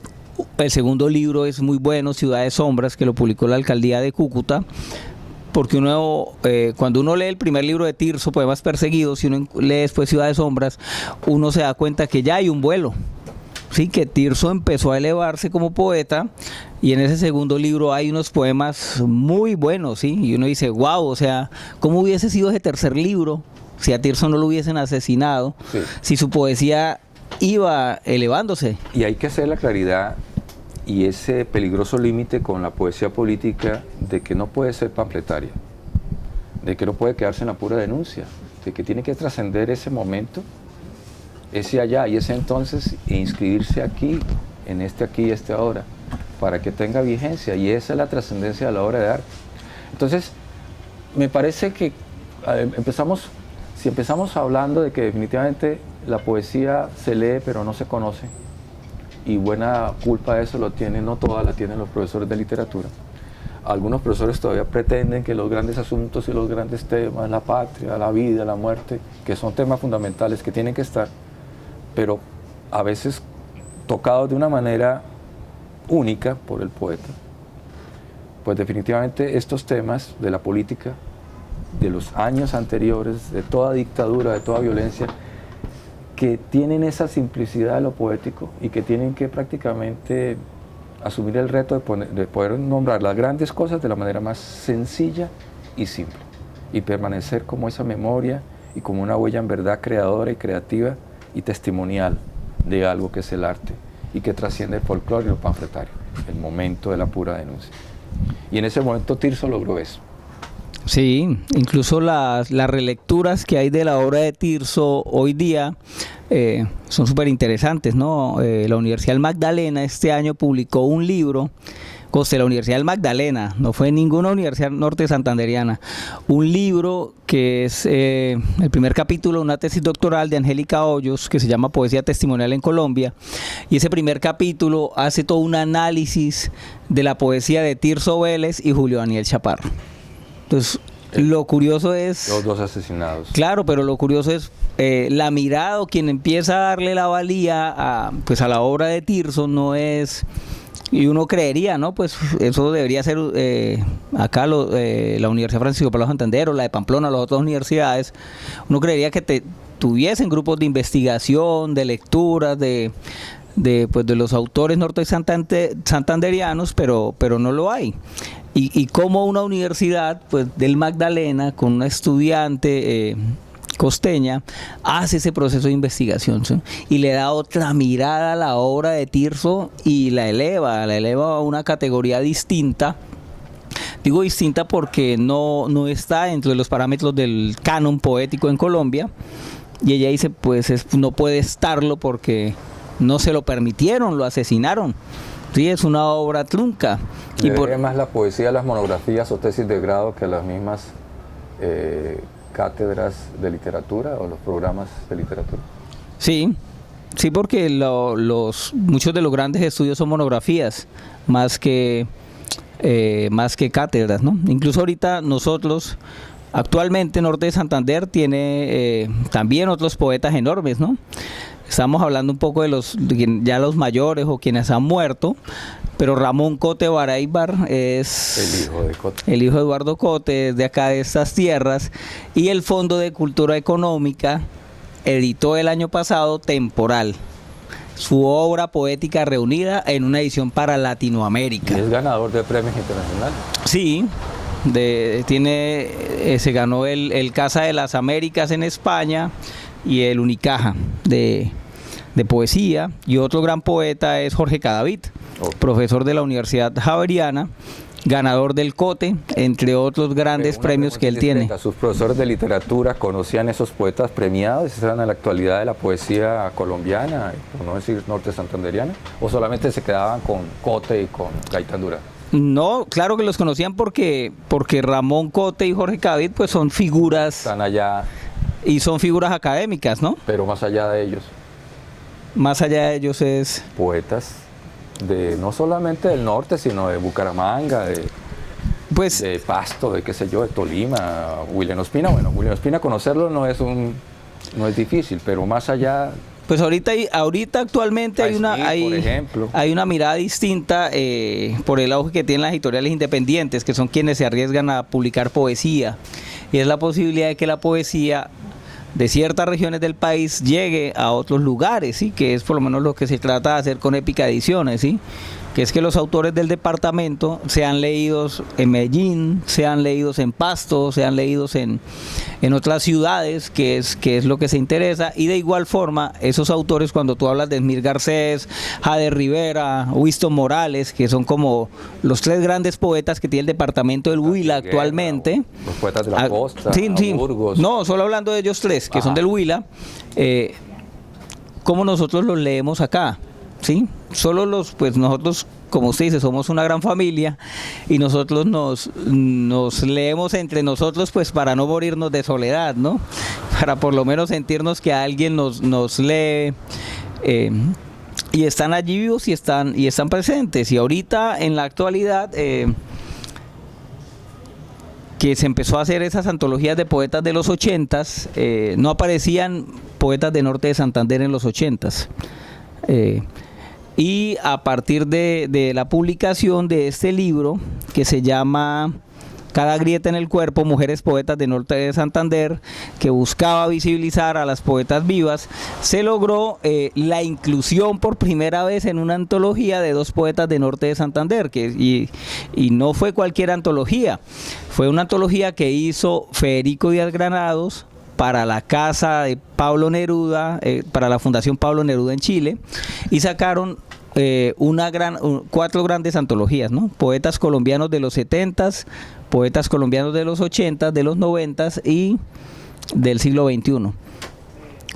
segundo libro es muy bueno, Ciudad de Sombras, que lo publicó la alcaldía de Cúcuta, porque cuando uno lee el primer libro de Tirso, Poemas Perseguidos, y uno lee después Ciudad de Sombras, uno se da cuenta que ya hay un vuelo, sí, que Tirso empezó a elevarse como poeta, y en ese segundo libro hay unos poemas muy buenos, sí, y uno dice, wow, o sea, ¿cómo hubiese sido ese tercer libro si a Tirso no lo hubiesen asesinado? Sí. Si su poesía iba elevándose? Y hay que hacer la claridad y ese peligroso límite con la poesía política de que no puede ser panfletaria, de que no puede quedarse en la pura denuncia, de que tiene que trascender ese momento, ese allá y ese entonces, e inscribirse aquí, en este aquí y este ahora, para que tenga vigencia, y esa es la trascendencia de la obra de arte. Entonces, me parece que si empezamos hablando de que definitivamente la poesía se lee pero no se conoce, y buena culpa de eso no toda la tienen los profesores de literatura. Algunos profesores todavía pretenden que los grandes asuntos y los grandes temas, la patria, la vida, la muerte, que son temas fundamentales que tienen que estar, pero a veces tocados de una manera única por el poeta, pues definitivamente estos temas de la política de los años anteriores, de toda dictadura, de toda violencia, que tienen esa simplicidad de lo poético y que tienen que prácticamente asumir el reto de poder nombrar las grandes cosas de la manera más sencilla y simple, y permanecer como esa memoria y como una huella en verdad creadora y creativa y testimonial de algo que es el arte y que trasciende el folclore y lo panfletario, el momento de la pura denuncia. Y en ese momento Tirso logró eso. Sí, incluso las relecturas que hay de la obra de Tirso hoy día son súper interesantes, ¿no? La Universidad del Magdalena este año publicó un libro, de la Universidad del Magdalena, no fue ninguna universidad norte santanderiana, un libro que es el primer capítulo de una tesis doctoral de Angélica Hoyos que se llama Poesía Testimonial en Colombia, y ese primer capítulo hace todo un análisis de la poesía de Tirso Vélez y Julio Daniel Chaparro. Entonces, lo curioso es... Los dos asesinados. Claro, pero lo curioso es la mirada o quien empieza a darle la valía a la obra de Tirso no es... Y uno creería, ¿no? Pues eso debería ser acá la Universidad Francisco Pablo Santander o la de Pamplona, las otras universidades. Uno creería que tuviesen grupos de investigación, de lecturas, de los autores norte santanderianos, pero no lo hay. Y como una universidad pues del Magdalena con una estudiante costeña hace ese proceso de investigación, ¿sí? Y le da otra mirada a la obra de Tirso y la eleva a una categoría distinta. Digo distinta porque no está dentro de los parámetros del canon poético en Colombia, y ella dice pues no puede estarlo porque no se lo permitieron, lo asesinaron. Sí, es una obra trunca. Y más la poesía, las monografías o tesis de grado que las mismas cátedras de literatura o los programas de literatura. Sí, porque muchos de los grandes estudios son monografías, más que cátedras, ¿no? Incluso ahorita nosotros, actualmente Norte de Santander tiene también otros poetas enormes, ¿no? Estamos hablando un poco de los mayores o quienes han muerto, pero Ramón Cote Baraybar es el hijo de Eduardo Cote, de acá de estas tierras, y el Fondo de Cultura Económica editó el año pasado Temporal, su obra poética reunida en una edición para Latinoamérica. ¿Y es ganador de premios internacionales? Sí, se ganó el Casa de las Américas en España y el Unicaja de poesía, y otro gran poeta es Jorge Cadavid, profesor de la Universidad Javeriana, ganador del Cote, entre otros grandes premios que él tiene. ¿Sus profesores de literatura conocían esos poetas premiados? ¿Están en la actualidad de la poesía colombiana, por no decir norte santanderiana? ¿O solamente se quedaban con Cote y con Gaitán Durán? No, claro que los conocían porque Ramón Cote y Jorge Cadavid pues son figuras... Están allá... Y son figuras académicas, ¿no? Pero más allá de ellos. Más allá de ellos es... Poetas no solamente del norte, sino de Bucaramanga, de Pasto, de qué sé yo, de Tolima, William Ospina. Bueno, William Ospina conocerlo no es difícil, pero más allá... Pues ahorita actualmente hay una mirada distinta por el auge que tienen las editoriales independientes, que son quienes se arriesgan a publicar poesía. Y es la posibilidad de que la poesía de ciertas regiones del país llegue a otros lugares, ¿sí? Que es por lo menos lo que se trata de hacer con Épica Ediciones, ¿sí? Que es que los autores del departamento sean leídos en Medellín, sean leídos en Pasto, sean leídos en otras ciudades, que es lo que se interesa. Y de igual forma, esos autores, cuando tú hablas de Esmir Garcés, Jader Rivera, Winston Morales, que son como los tres grandes poetas que tiene el departamento del Huila actualmente. Los poetas de la costa, Burgos. No, solo hablando de ellos tres, que son del Huila, ¿cómo nosotros los leemos acá? ¿Sí? Solo nosotros, como usted dice, somos una gran familia y nosotros nos leemos entre nosotros pues para no morirnos de soledad, ¿no? Para por lo menos sentirnos que alguien nos lee y están allí vivos y están presentes. Y ahorita en la actualidad que se empezó a hacer esas antologías de poetas de los 80s, no aparecían poetas de Norte de Santander en los 80s. Y a partir de la publicación de este libro, que se llama Cada grieta en el cuerpo, mujeres poetas de Norte de Santander, que buscaba visibilizar a las poetas vivas. Se logró la inclusión por primera vez en una antología de 2 poetas de Norte de Santander, y no fue cualquier antología, fue una antología que hizo Federico Díaz Granados para la casa de Pablo Neruda, para la Fundación Pablo Neruda en Chile, y sacaron 4 grandes antologías, ¿no? Poetas colombianos de los 70s, poetas colombianos de los 80s, de los 90s y del siglo XXI.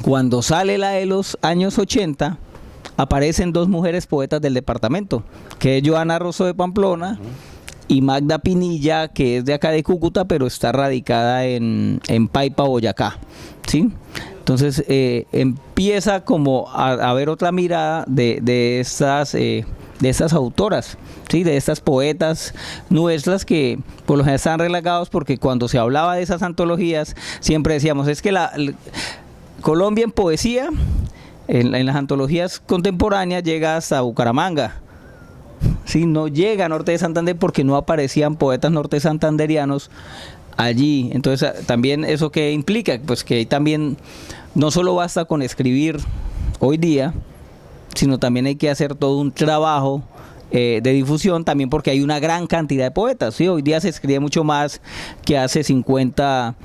Cuando sale la de los años 80, aparecen 2 mujeres poetas del departamento, que es Joana Rosso de Pamplona y Magda Pinilla, que es de acá de Cúcuta, pero está radicada en Paipa, Boyacá, ¿sí? Entonces empieza como a ver otra mirada de estas autoras, ¿sí? De estas poetas nuestras que por lo general están relegados, porque cuando se hablaba de esas antologías siempre decíamos, es que Colombia en poesía, en las antologías contemporáneas llega hasta Bucaramanga. Sí, no llega a Norte de Santander porque no aparecían poetas norte santanderianos allí. Entonces también eso que implica, pues que también no solo basta con escribir hoy día, sino también hay que hacer todo un trabajo de difusión, también porque hay una gran cantidad de poetas, ¿sí? Hoy día se escribe mucho más que hace 50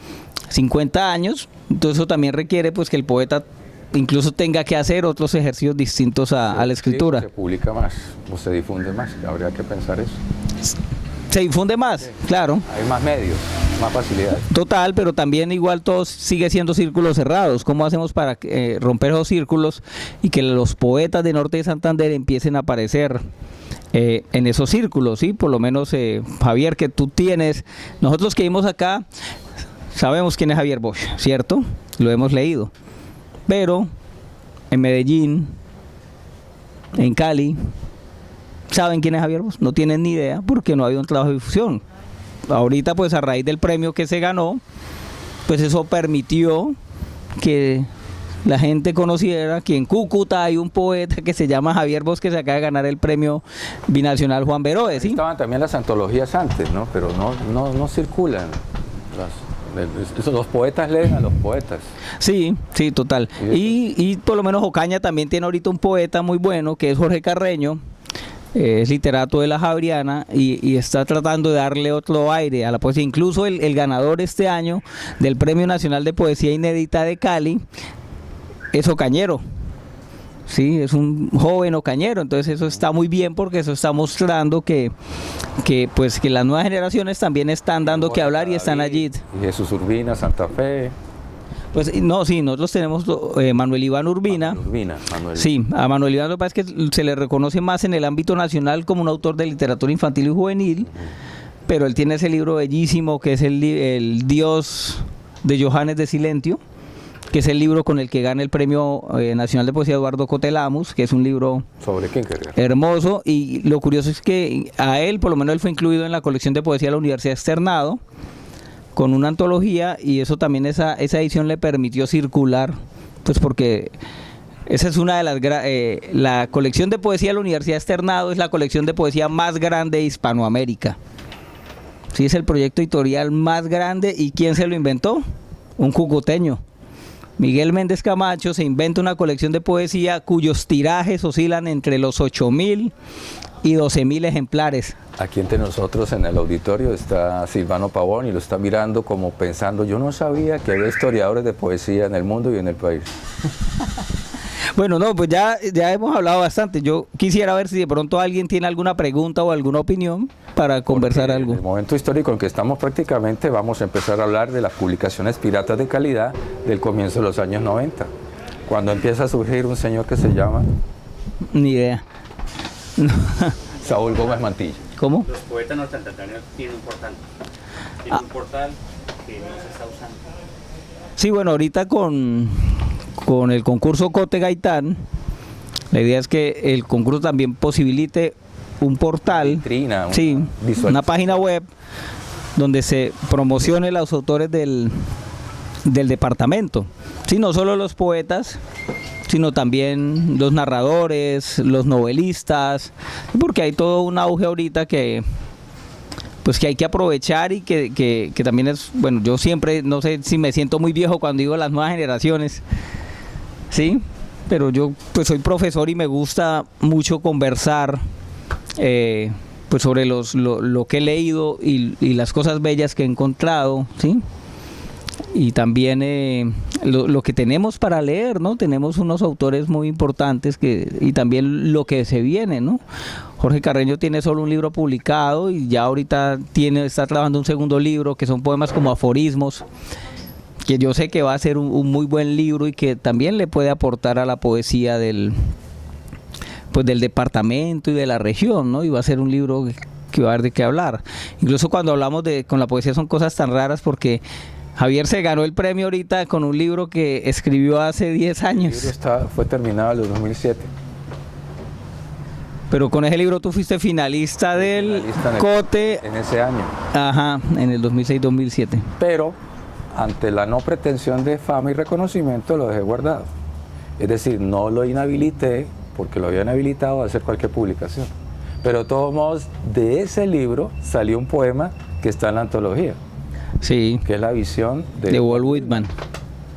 años, entonces eso también requiere pues que el poeta incluso tenga que hacer otros ejercicios distintos a la escritura. Sí, se publica más o se difunde más, habría que pensar eso. Se difunde más, sí, claro. Hay más medios, más facilidades. Total, pero también igual todo sigue siendo círculos cerrados. ¿Cómo hacemos para romper esos círculos y que los poetas de Norte de Santander empiecen a aparecer en esos círculos? ¿Sí? Por lo menos, Javier, que tú tienes, nosotros que vimos acá, sabemos quién es Javier Bosch, ¿cierto? Lo hemos leído. Pero en Medellín, en Cali, ¿saben quién es Javier Bosch? No tienen ni idea porque no ha habido un trabajo de difusión. Ahorita pues a raíz del premio que se ganó, pues eso permitió que la gente conociera que en Cúcuta hay un poeta que se llama Javier Bosch, que se acaba de ganar el premio binacional Juan Beroe, ¿sí? Estaban también las antologías antes, ¿no? Pero no circulan. Los poetas leen a los poetas. Sí, sí, total. Y por lo menos Ocaña también tiene ahorita un poeta muy bueno, que es Jorge Carreño, es literato de la Javeriana y está tratando de darle otro aire a la poesía. Incluso el ganador este año del Premio Nacional de Poesía Inédita de Cali es ocañero. Sí, es un joven ocañero, entonces eso está muy bien porque eso está mostrando que las nuevas generaciones también están dando que hablar y están allí. Y Jesús Urbina, Santa Fe. Pues no, sí, nosotros tenemos Manuel Iván Urbina. Manuel. Sí, a Manuel Iván lo que pasa es que se le reconoce más en el ámbito nacional como un autor de literatura infantil y juvenil, pero él tiene ese libro bellísimo que es el Dios de Johannes de Silentio, que es el libro con el que gana el Premio Nacional de Poesía Eduardo Cotelamus, que es un libro sobre Kierkegaard, hermoso, y lo curioso es que a él, por lo menos él fue incluido en la colección de poesía de la Universidad Externado, con una antología, y eso también, esa edición le permitió circular, pues porque esa es una de las, la colección de poesía de la Universidad Externado es la colección de poesía más grande de Hispanoamérica. Sí, es el proyecto editorial más grande, ¿y quién se lo inventó? Un cucuteño. Miguel Méndez Camacho se inventa una colección de poesía cuyos tirajes oscilan entre los 8.000 y 12.000 ejemplares. Aquí entre nosotros en el auditorio está Silvano Pavón y lo está mirando como pensando, yo no sabía que había historiadores de poesía en el mundo y en el país. Bueno, no, pues ya hemos hablado bastante. Yo quisiera ver si de pronto alguien tiene alguna pregunta o alguna opinión para conversar algo. En el momento histórico en que estamos prácticamente vamos a empezar a hablar de las publicaciones piratas de calidad del comienzo de los años 90. Cuando empieza a surgir un señor que se llama... Ni idea. Saúl Gómez Mantilla. ¿Cómo? Los poetas norteamericanos tienen un portal. Tienen un portal que no se está usando. Sí, bueno, ahorita con el concurso Cote Gaitán, la idea es que el concurso también posibilite un portal, una página web donde se promocione los autores del departamento. Sí, no solo los poetas, sino también los narradores, los novelistas, porque hay todo un auge ahorita que pues que hay que aprovechar y que también es, bueno, yo siempre, no sé si me siento muy viejo cuando digo las nuevas generaciones, ¿sí? Pero yo pues soy profesor y me gusta mucho conversar pues sobre lo que he leído y las cosas bellas que he encontrado, ¿sí? Y también lo que tenemos para leer, ¿no? Tenemos unos autores muy importantes y también lo que se viene, ¿no? Jorge Carreño tiene solo un libro publicado y ya ahorita está trabajando un segundo libro que son poemas como aforismos, que yo sé que va a ser un muy buen libro y que también le puede aportar a la poesía del departamento y de la región, ¿no? Y va a ser un libro que va a haber de qué hablar. Incluso cuando hablamos con la poesía son cosas tan raras porque Javier se ganó el premio ahorita con un libro que escribió hace 10 años. El libro fue terminado en el 2007. Pero con ese libro tú fuiste finalista del COTE. En ese año. Ajá, en el 2006-2007. Pero ante la no pretensión de fama y reconocimiento lo dejé guardado. Es decir, no lo inhabilité porque lo habían habilitado a hacer cualquier publicación. Pero de todos modos, de ese libro salió un poema que está en la antología. Sí. Que es La visión de Walt Whitman.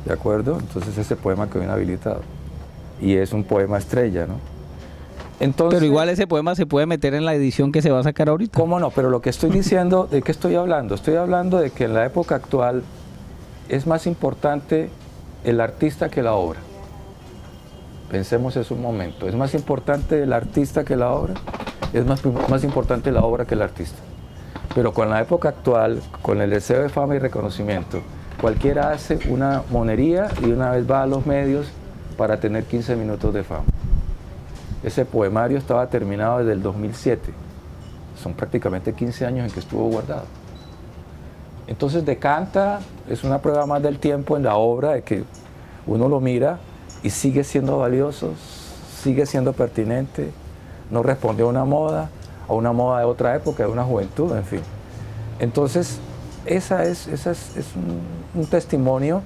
¿De acuerdo? Entonces ese poema quedó inhabilitado. Y es un poema estrella, ¿no? Entonces, pero igual ese poema se puede meter en la edición que se va a sacar ahorita. ¿Cómo no? Pero lo que estoy diciendo, ¿de qué estoy hablando? Estoy hablando de que en la época actual es más importante el artista que la obra. Pensemos eso un momento. ¿Es más importante el artista que la obra? Es más importante la obra que el artista. Pero con la época actual, con el deseo de fama y reconocimiento, cualquiera hace una monería y una vez va a los medios para tener 15 minutos de fama. Ese poemario estaba terminado desde el 2007. Son prácticamente 15 años en que estuvo guardado. Entonces decanta, es una prueba más del tiempo en la obra, de que uno lo mira y sigue siendo valioso, sigue siendo pertinente, no respondió a una moda de otra época, de una juventud, en fin. Entonces, esa es un testimonio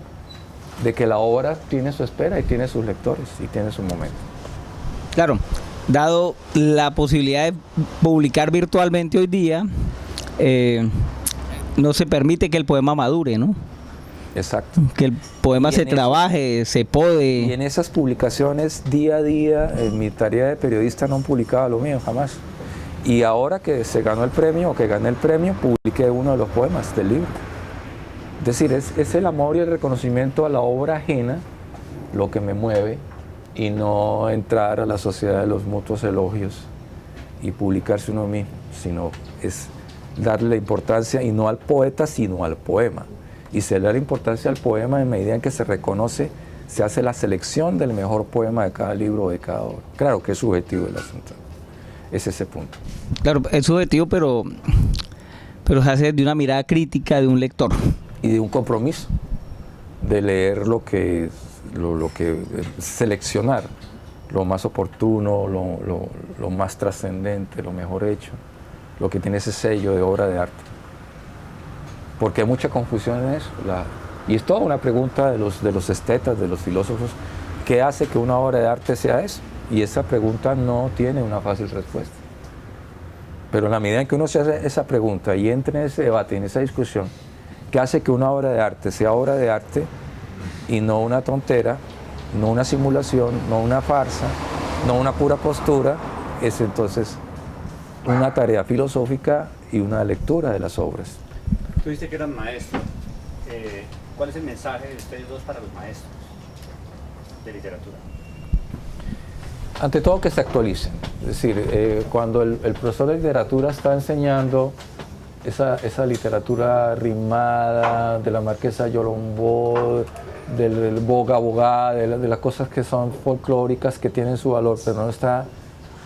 de que la obra tiene su espera y tiene sus lectores y tiene su momento. Claro, dado la posibilidad de publicar virtualmente hoy día, no se permite que el poema madure, ¿no? Exacto. Que el poema se trabaje, se pode. Y en esas publicaciones, día a día, en mi tarea de periodista no han publicado lo mío, jamás. Y ahora que se ganó el premio, o que gané el premio, publiqué uno de los poemas del libro. Es decir, es el amor y el reconocimiento a la obra ajena lo que me mueve, y no entrar a la sociedad de los mutuos elogios y publicarse uno mismo, sino es darle la importancia, y no al poeta, sino al poema. Y se le da la importancia al poema en medida en que se reconoce, se hace la selección del mejor poema de cada libro o de cada obra. Claro que es subjetivo el asunto, es ese punto. Claro, es subjetivo, pero se hace de una mirada crítica de un lector. Y de un compromiso, de leer lo que seleccionar lo más oportuno, lo más trascendente, lo mejor hecho, lo que tiene ese sello de obra de arte. Porque hay mucha confusión en eso. Y es toda una pregunta de los estetas, de los filósofos, ¿qué hace que una obra de arte sea eso? Y esa pregunta no tiene una fácil respuesta. Pero en la medida en que uno se hace esa pregunta y entra en ese debate, en esa discusión, ¿qué hace que una obra de arte sea obra de arte y no una tontera, no una simulación, no una farsa, no una pura postura? Es entonces una tarea filosófica y una lectura de las obras. Tú dijiste que eran maestros. ¿Cuál es el mensaje de ustedes dos para los maestros de literatura? Ante todo, que se actualicen. Es decir, cuando el profesor de literatura está enseñando esa literatura rimada de la Marquesa Yolombó, del boga boga, de las cosas que son folclóricas, que tienen su valor, pero no está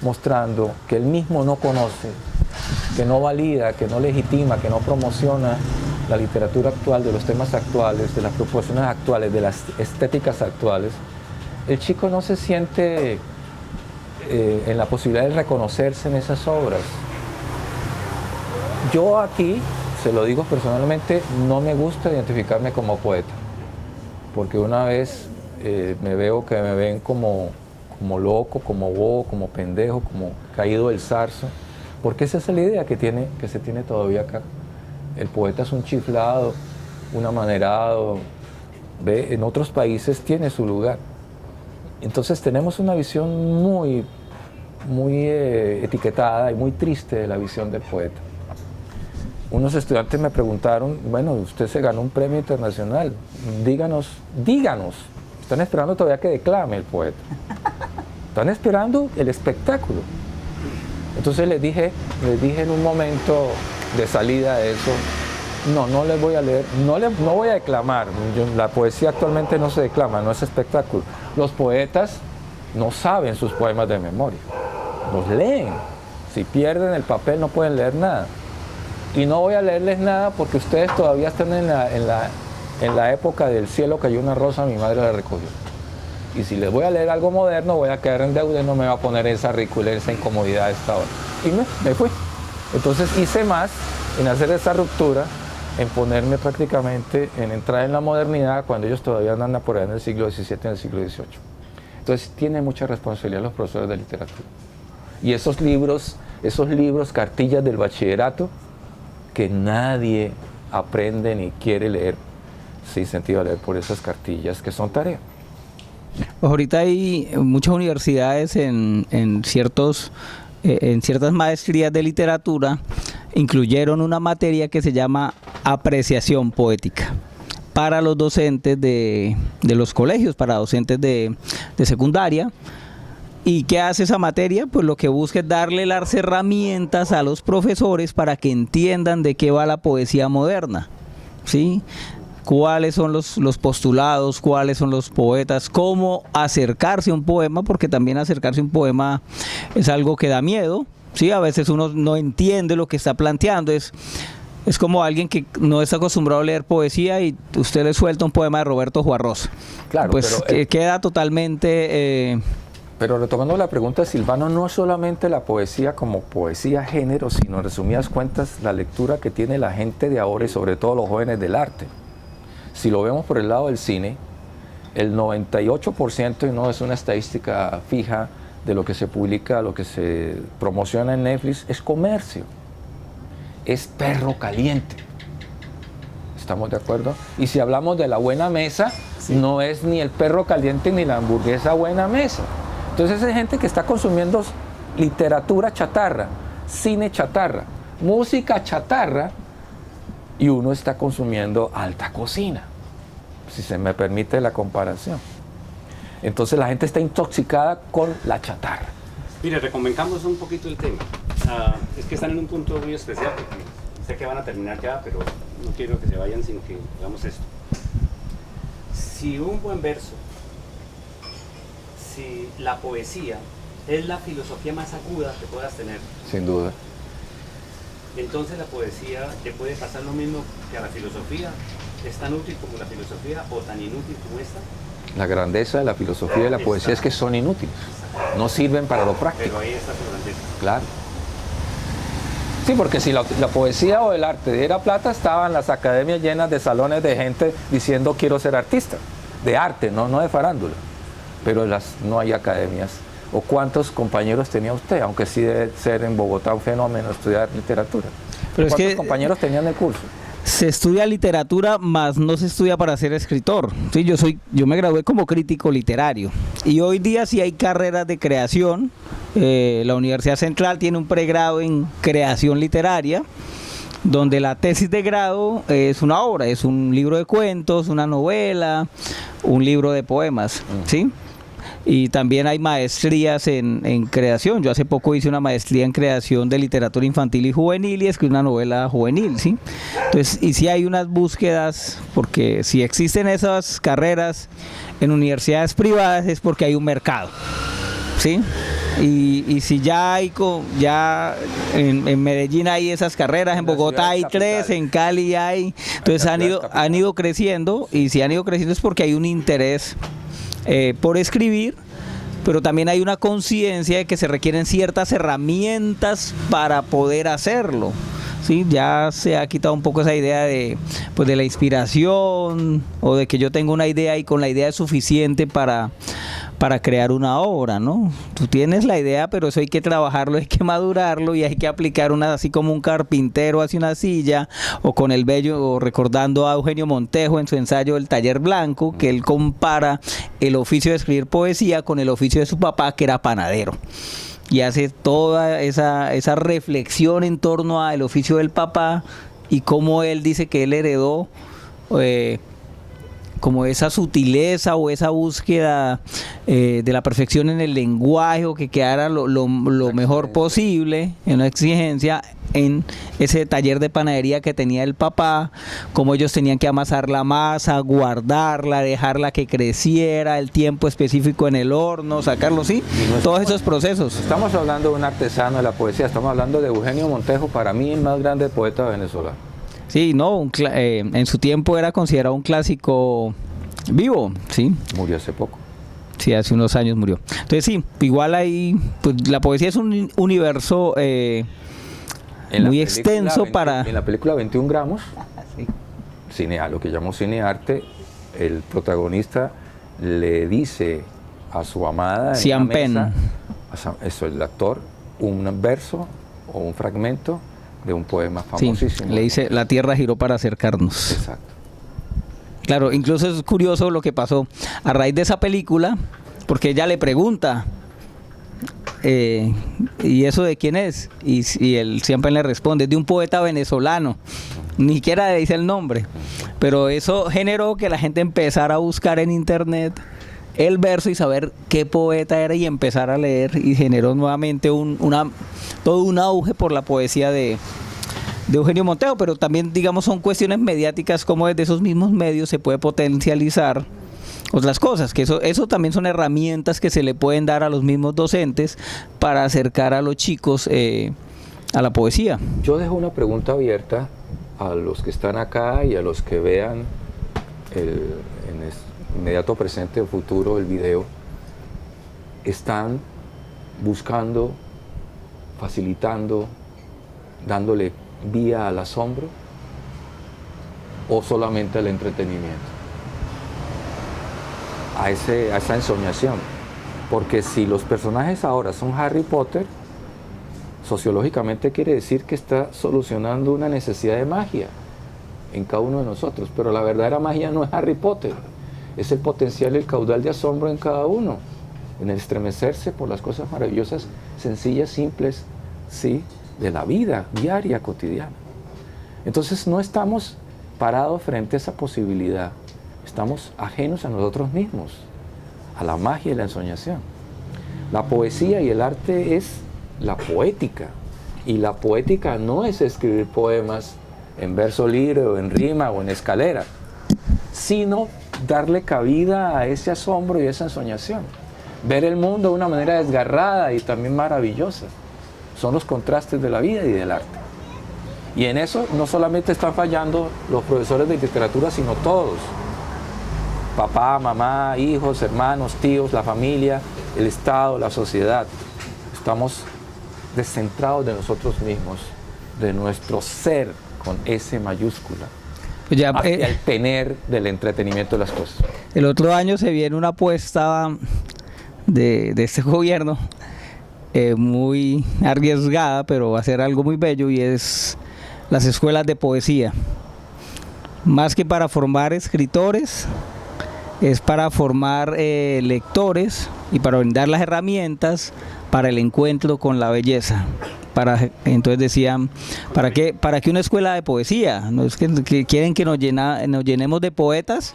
mostrando que él mismo no conoce, que no valida, que no legitima, que no promociona la literatura actual, de los temas actuales, de las proposiciones actuales, de las estéticas actuales, el chico no se siente en la posibilidad de reconocerse en esas obras. Yo aquí, se lo digo personalmente, no me gusta identificarme como poeta, porque una vez me ven como loco, como bobo, como pendejo, como caído del zarzo, porque esa es la idea que se tiene todavía acá. El poeta es un chiflado, un amanerado, ¿ve? En otros países tiene su lugar. Entonces tenemos una visión muy etiquetada y muy triste de la visión del poeta. Unos estudiantes me preguntaron, bueno, usted se ganó un premio internacional, díganos, están esperando todavía que declame el poeta, están esperando el espectáculo. Entonces les dije en un momento de salida de eso, no les voy a leer, no voy a declamar. La poesía actualmente no se declama, no es espectáculo. Los poetas no saben sus poemas de memoria, los leen. Si pierden el papel no pueden leer nada. Y no voy a leerles nada porque ustedes todavía están en la época del cielo cayó una rosa, mi madre la recogió. Y si les voy a leer algo moderno, voy a quedar en deuda y no me va a poner esa ridiculez, esa incomodidad a esta hora. Y me fui. Entonces hice más en hacer esa ruptura, en ponerme prácticamente, en entrar en la modernidad cuando ellos todavía andan por allá en el siglo XVII, en el siglo XVIII. Entonces tienen mucha responsabilidad los profesores de literatura. Y esos libros, cartillas del bachillerato, que nadie aprende ni quiere leer, se incentiva a leer por esas cartillas que son tarea. Pues ahorita hay muchas universidades en ciertas maestrías de literatura incluyeron una materia que se llama apreciación poética para los docentes de los colegios, para docentes de secundaria. ¿Y qué hace esa materia? Pues lo que busca es darle las herramientas a los profesores para que entiendan de qué va la poesía moderna, ¿sí? Cuáles son los postulados, cuáles son los poetas, cómo acercarse a un poema, porque también acercarse a un poema es algo que da miedo, ¿sí? A veces uno no entiende lo que está planteando, es como alguien que no está acostumbrado a leer poesía y usted le suelta un poema de Roberto Juarroz. Claro, pues pero queda totalmente... Pero retomando la pregunta de Silvano, no solamente la poesía como poesía género, sino en resumidas cuentas la lectura que tiene la gente de ahora y sobre todo los jóvenes del arte. Si lo vemos por el lado del cine, el 98%, y no es una estadística fija de lo que se publica, lo que se promociona en Netflix, es comercio, es perro caliente. ¿Estamos de acuerdo? Y si hablamos de la buena mesa, sí, no es ni el perro caliente ni la hamburguesa buena mesa. Entonces hay gente que está consumiendo literatura chatarra, cine chatarra, música chatarra, y uno está consumiendo alta cocina, si se me permite la comparación. Entonces la gente está intoxicada con la chatarra. Mire, recomendamos un poquito el tema. Es que están en un punto muy especial, porque sé que van a terminar ya, pero no quiero que se vayan sin que hagamos esto. Si un buen verso, si la poesía es la filosofía más aguda que puedas tener, sin duda, entonces la poesía le puede pasar lo mismo que a la filosofía. ¿Es tan útil como la filosofía o tan inútil como esta? La grandeza de la filosofía y la poesía es que son inútiles, no sirven para lo práctico. Pero ahí está su grandeza. Claro. Sí, porque si la poesía o el arte diera plata, estaban las academias llenas de salones de gente diciendo quiero ser artista, de arte, no de farándula. Pero no hay academias. ¿O cuántos compañeros tenía usted? Aunque sí debe ser en Bogotá un fenómeno estudiar literatura. Pero ¿Cuántos compañeros tenían el curso? Se estudia literatura, más no se estudia para ser escritor. Sí, yo me gradué como crítico literario. Y hoy día sí hay carreras de creación. La Universidad Central tiene un pregrado en creación literaria, donde la tesis de grado es una obra, es un libro de cuentos, una novela, un libro de poemas, ¿sí? Y también hay maestrías en creación. Yo hace poco hice una maestría en creación de literatura infantil y juvenil y escribí una novela juvenil, ¿sí? Entonces, y sí hay unas búsquedas, porque si existen esas carreras en universidades privadas es porque hay un mercado, ¿sí? Y si ya hay, en Medellín hay esas carreras, en Bogotá hay 3, en Cali hay, entonces han ido creciendo, y si han ido creciendo es porque hay un interés por escribir, pero también hay una conciencia de que se requieren ciertas herramientas para poder hacerlo. ¿Sí? Ya se ha quitado un poco esa idea de la inspiración, o de que yo tengo una idea y con la idea es suficiente para para crear una obra, ¿no? Tú tienes la idea, pero eso hay que trabajarlo, hay que madurarlo y hay que aplicar una, así como un carpintero hace una silla, o con el bello, o recordando a Eugenio Montejo en su ensayo El Taller Blanco, que él compara el oficio de escribir poesía con el oficio de su papá, que era panadero. Y hace toda esa reflexión en torno al oficio del papá y cómo él dice que él heredó como esa sutileza o esa búsqueda de la perfección en el lenguaje, o que quedara lo mejor posible, en una exigencia, en ese taller de panadería que tenía el papá, cómo ellos tenían que amasar la masa, guardarla, dejarla que creciera, el tiempo específico en el horno, sacarlo, sí, todos esos procesos. Estamos hablando de un artesano de la poesía, estamos hablando de Eugenio Montejo, para mí el más grande poeta venezolano. Sí, no, en su tiempo era considerado un clásico vivo, sí. Murió hace poco. Sí, hace unos años murió. Entonces sí, igual ahí, pues la poesía es un universo muy extenso para... En la película 21 gramos, sí. Lo que llamó cinearte, el protagonista le dice a su amada en Sean una mesa, Penn. eso, el actor, un verso o un fragmento de un poema Sí, famosísimo. le dice, la tierra giró para acercarnos. Exacto. Claro, incluso es curioso lo que pasó a raíz de esa película, porque ella le pregunta, ¿y eso de quién es? Y él siempre le responde, de un poeta venezolano. Ni siquiera le dice el nombre. Pero eso generó que la gente empezara a buscar en internet el verso y saber qué poeta era, y empezar a leer, y generó nuevamente todo un auge por la poesía de Eugenio Montejo. Pero también, digamos, son cuestiones mediáticas, como desde esos mismos medios se puede potencializar otras cosas, que eso también son herramientas que se le pueden dar a los mismos docentes para acercar a los chicos a la poesía. Yo dejo una pregunta abierta a los que están acá y a los que vean en el inmediato presente o futuro el video. ¿Están buscando, facilitando, dándole vía al asombro, o solamente al entretenimiento, a esa ensoñación? Porque si los personajes ahora son Harry Potter, sociológicamente quiere decir que está solucionando una necesidad de magia en cada uno de nosotros, pero la verdadera magia no es Harry Potter, es el potencial y el caudal de asombro en cada uno, en el estremecerse por las cosas maravillosas, sencillas, simples, sí, de la vida diaria, cotidiana. Entonces no estamos parados frente a esa posibilidad, estamos ajenos a nosotros mismos, a la magia y la ensoñación. La poesía y el arte es la poética, y la poética no es escribir poemas en verso libre o en rima o en escalera, sino darle cabida a ese asombro y esa ensoñación, ver el mundo de una manera desgarrada y también maravillosa. Son los contrastes de la vida y del arte. Y en eso no solamente están fallando los profesores de literatura, sino todos. Papá, mamá, hijos, hermanos, tíos, la familia, el Estado, la sociedad. Estamos descentrados de nosotros mismos, de nuestro ser con S mayúscula, Pues ya, hacia el tener del entretenimiento de las cosas. el otro año se viene una apuesta de este gobierno muy arriesgada, pero va a ser algo muy bello, y es las escuelas de poesía. Más que para formar escritores, es para formar lectores y para brindar las herramientas para el encuentro con la belleza. Entonces decían, ¿para qué una escuela de poesía? No es que quieren que nos llenemos de poetas,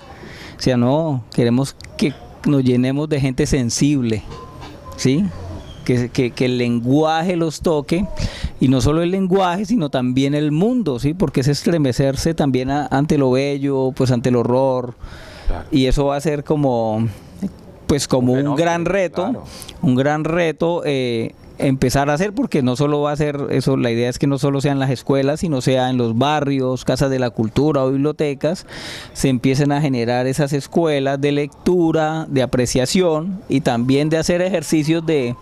o sea, no, queremos que nos llenemos de gente sensible, ¿sí? Que el lenguaje los toque, y no solo el lenguaje, sino también el mundo, ¿sí? Porque es estremecerse también ante lo bello, pues ante el horror. Claro. Y eso va a ser como un gran reto, claro. Un gran reto empezar a hacer, porque no solo va a ser eso, la idea es que no solo sean las escuelas, sino sea en los barrios, casas de la cultura o bibliotecas, se empiecen a generar esas escuelas de lectura, de apreciación, y también de hacer ejercicios de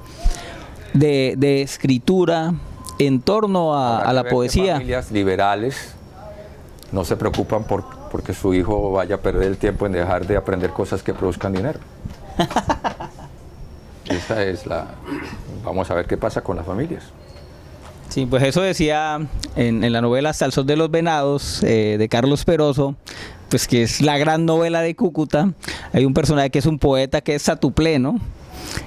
escritura en torno a la poesía. Familias liberales no se preocupan porque su hijo vaya a perder el tiempo en dejar de aprender cosas que produzcan dinero. Esa es la... Vamos a ver qué pasa con las familias. Sí, pues eso decía en la novela Hasta el sol de los venados, de Carlos Peroso, pues que es la gran novela de Cúcuta. Hay un personaje que es un poeta que es Satuplé, ¿no?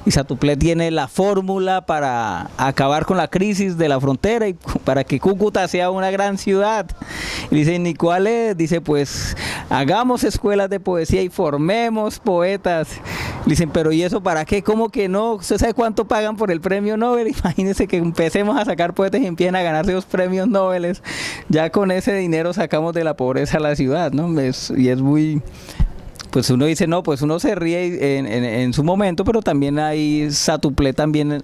Y Satuplé tiene la fórmula para acabar con la crisis de la frontera y para que Cúcuta sea una gran ciudad. Y dicen, ¿y cuál es? Dice, pues hagamos escuelas de poesía y formemos poetas. Dicen, pero ¿y eso para qué? ¿Cómo que no? ¿Usted sabe cuánto pagan por el premio Nobel? Imagínense que empecemos a sacar poetas y empiecen a ganarse los premios Nobel. Ya con ese dinero sacamos de la pobreza a la ciudad, ¿no? Y es muy... Pues uno dice, no, pues uno se ríe en su momento, pero también hay Satuplé también,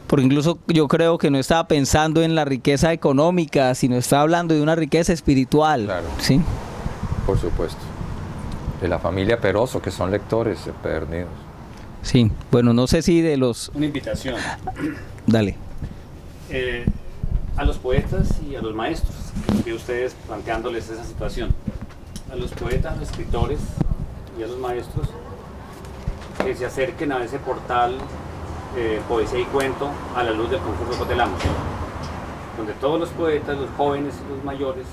porque incluso yo creo que no estaba pensando en la riqueza económica, sino estaba hablando de una riqueza espiritual. Claro. ¿Sí? Por supuesto. De la familia Peroso, que son lectores empedernidos. Sí, bueno, no sé si de los... Una invitación Dale. a los poetas y a los maestros, que ustedes planteándoles esa situación. A los poetas, a los escritores y a los maestros que se acerquen a ese portal Poesía y Cuento a la luz del concurso Cotelamos, donde todos los poetas, los jóvenes y los mayores,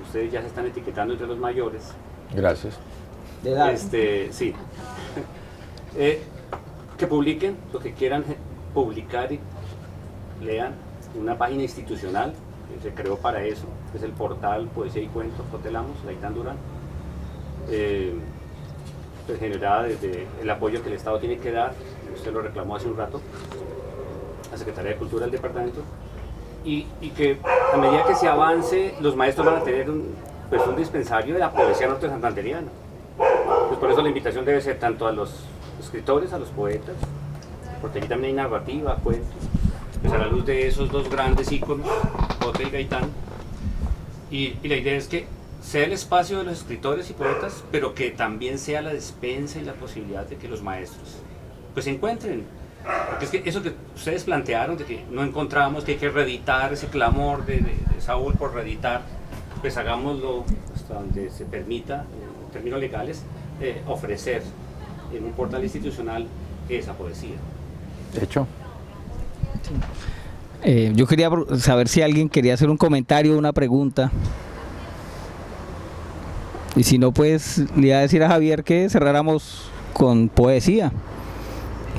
ustedes ya se están etiquetando entre los mayores. Gracias. Sí. Que publiquen lo que quieran publicar y lean una página institucional que se creó para eso, que es el portal Poesía y Cuento Cotelamos, Gaitán Durán, pues generada desde el apoyo que el Estado tiene que dar, usted lo reclamó hace un rato, la Secretaría de Cultura del departamento, y que a medida que se avance, los maestros van a tener un dispensario de la poesía norte santanderiana. Pues por eso la invitación debe ser tanto a los escritores, a los poetas, porque aquí también hay narrativa, cuentos, pues a la luz de esos dos grandes íconos, Cote y Gaitán, y la idea es que sea el espacio de los escritores y poetas, pero que también sea la despensa y la posibilidad de que los maestros pues se encuentren. Porque es que eso que ustedes plantearon, de que no encontrábamos, que hay que reeditar ese clamor de Saúl por reeditar, pues hagámoslo hasta donde se permita, en términos legales, ofrecer en un portal institucional esa poesía. De hecho. Yo quería saber si alguien quería hacer un comentario o una pregunta. Y si no, pues le iba a decir a Javier que cerráramos con poesía.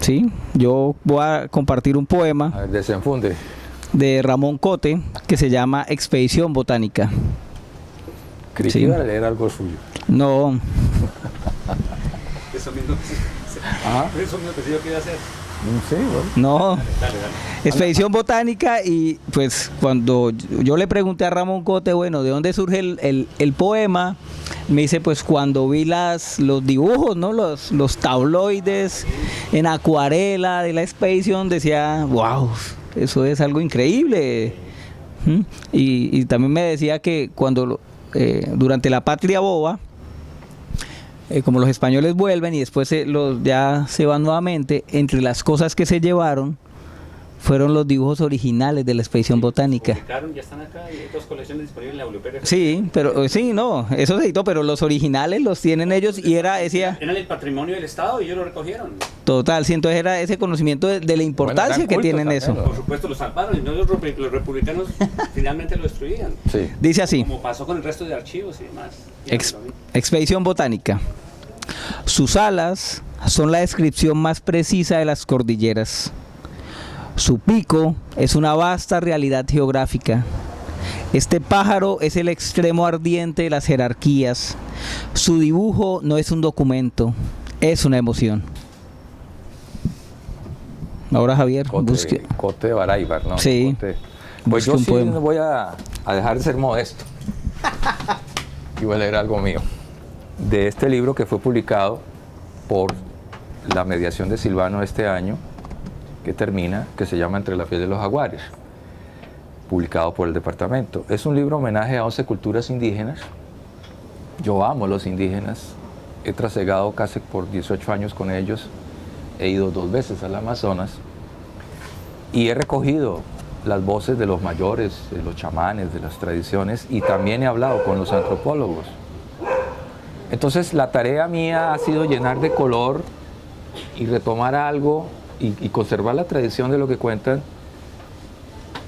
Sí, yo voy a compartir un poema A ver, desenfunde. de Ramón Cote que se llama Expedición Botánica. Creí que iba a leer algo suyo. No, Eso mismo que yo quería hacer. Sí, bueno. no. Dale. Expedición Botánica. Y pues cuando yo le pregunté a Ramón Cote, bueno, ¿de dónde surge el poema? Me dice, pues cuando vi los dibujos, ¿no? Los tabloides en acuarela de la expedición, decía, wow, eso es algo increíble. Y también me decía que cuando durante la Patria Boba, como los españoles vuelven y después ya se van nuevamente, entre las cosas que se llevaron fueron los dibujos originales de la expedición botánica. Ya están acá y hay 2 colecciones disponibles en la WPRF. Sí, pero sí, no, eso se editó, pero los originales los tienen ellos y decía... Eran el patrimonio del Estado y ellos lo recogieron. Total, sí, entonces era ese conocimiento de la importancia que tienen eso. Por supuesto lo salvaron y no los republicanos finalmente lo destruían. Sí. Dice así, Como pasó con el resto de archivos y demás. Expedición Botánica. Sus alas son la descripción más precisa de las cordilleras. Su pico es una vasta realidad geográfica. Este pájaro es el extremo ardiente de las jerarquías. Su dibujo no es un documento, es una emoción. Ahora Javier, busque. Cote de Baraybar, ¿no? Sí. Pues yo Busque un sí poema. voy a dejar de ser modesto y voy a leer algo mío. De este libro que fue publicado por la mediación de Silvano este año, que termina, que se llama Entre la piel de los jaguares, publicado por el departamento. Es un libro homenaje a 11 culturas indígenas. Yo amo a los indígenas, he trasegado casi por 18 años con ellos, he ido 2 veces al Amazonas y he recogido las voces de los mayores, de los chamanes, de las tradiciones, y también he hablado con los antropólogos. Entonces la tarea mía ha sido llenar de color y retomar algo y conservar la tradición de lo que cuentan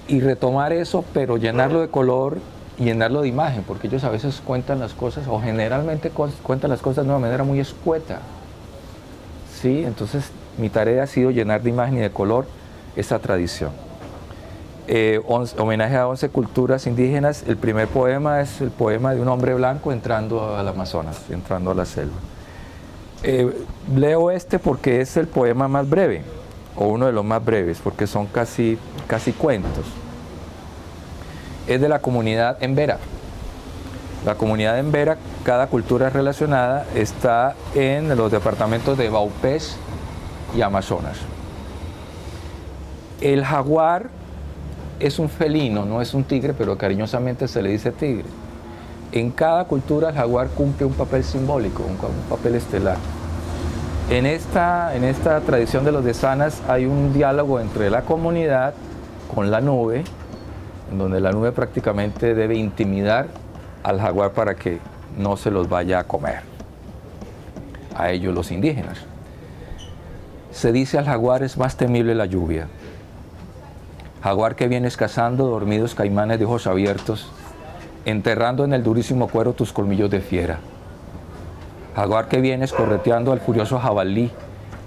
y retomar eso, pero llenarlo de color y llenarlo de imagen, porque ellos a veces cuentan las cosas, o generalmente cuentan las cosas de una manera muy escueta. ¿Sí? Entonces mi tarea ha sido llenar de imagen y de color esa tradición. Homenaje a 11 culturas indígenas. El primer poema es el poema de un hombre blanco entrando al Amazonas, entrando a la selva. Leo este porque es el poema más breve, o uno de los más breves, porque son casi cuentos. Es de la comunidad Embera. La comunidad Embera, cada cultura relacionada, está en los departamentos de Vaupés y Amazonas. El jaguar es un felino, no es un tigre, pero cariñosamente se le dice tigre. En cada cultura el jaguar cumple un papel simbólico, un papel estelar. En esta tradición de los Desanas hay un diálogo entre la comunidad con la nube, en donde la nube prácticamente debe intimidar al jaguar para que no se los vaya a comer, a ellos los indígenas. Se dice al jaguar es más temible la lluvia. Jaguar que vienes cazando dormidos caimanes de ojos abiertos, enterrando en el durísimo cuero tus colmillos de fiera. Jaguar que vienes correteando al furioso jabalí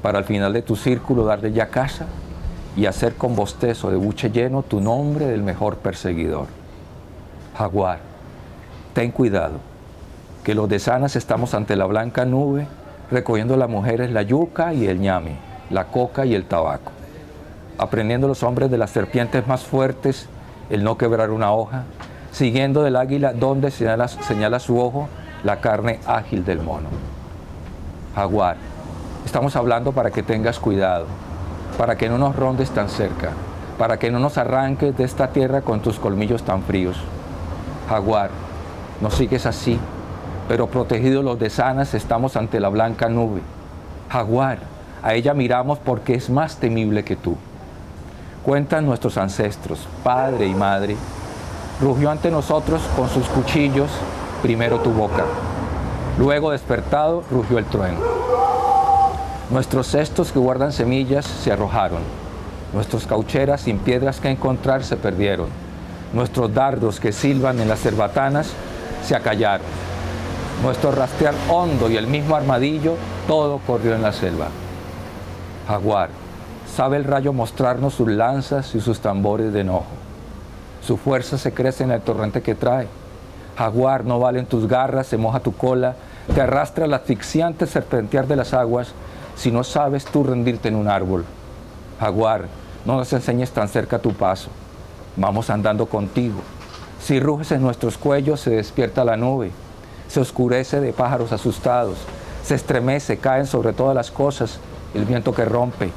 para al final de tu círculo darle ya caza y hacer con bostezo de buche lleno tu nombre del mejor perseguidor. Jaguar, ten cuidado, que los Desanas estamos ante la blanca nube recogiendo las mujeres la yuca y el ñame, la coca y el tabaco, aprendiendo los hombres de las serpientes más fuertes el no quebrar una hoja, siguiendo del águila donde señala su ojo la carne ágil del mono. Jaguar, estamos hablando para que tengas cuidado, para que no nos rondes tan cerca, para que no nos arranques de esta tierra con tus colmillos tan fríos. Jaguar, nos sigues así, pero protegidos los Desanas estamos ante la blanca nube. Jaguar, a ella miramos porque es más temible que tú. Cuentan nuestros ancestros, padre y madre, rugió ante nosotros con sus cuchillos primero tu boca, luego despertado rugió el trueno. Nuestros cestos que guardan semillas se arrojaron, nuestros caucheras sin piedras que encontrar se perdieron, nuestros dardos que silban en las cerbatanas se acallaron, nuestro rastrear hondo y el mismo armadillo, todo corrió en la selva. Jaguar, sabe el rayo mostrarnos sus lanzas y sus tambores de enojo. Su fuerza se crece en el torrente que trae. Jaguar, no valen tus garras, se moja tu cola, te arrastra el asfixiante serpentear de las aguas, si no sabes tú rendirte en un árbol. Jaguar, no nos enseñes tan cerca tu paso, vamos andando contigo. Si ruges en nuestros cuellos, se despierta la nube, se oscurece de pájaros asustados, se estremece, caen sobre todas las cosas el viento que rompe,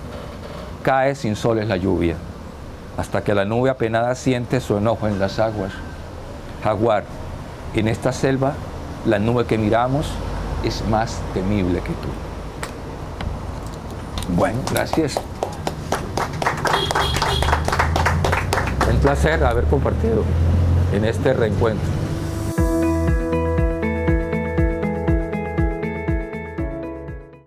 cae sin soles la lluvia, hasta que la nube apenada siente su enojo en las aguas. Jaguar, en esta selva, la nube que miramos es más temible que tú. Bueno, gracias. Un placer haber compartido en este reencuentro.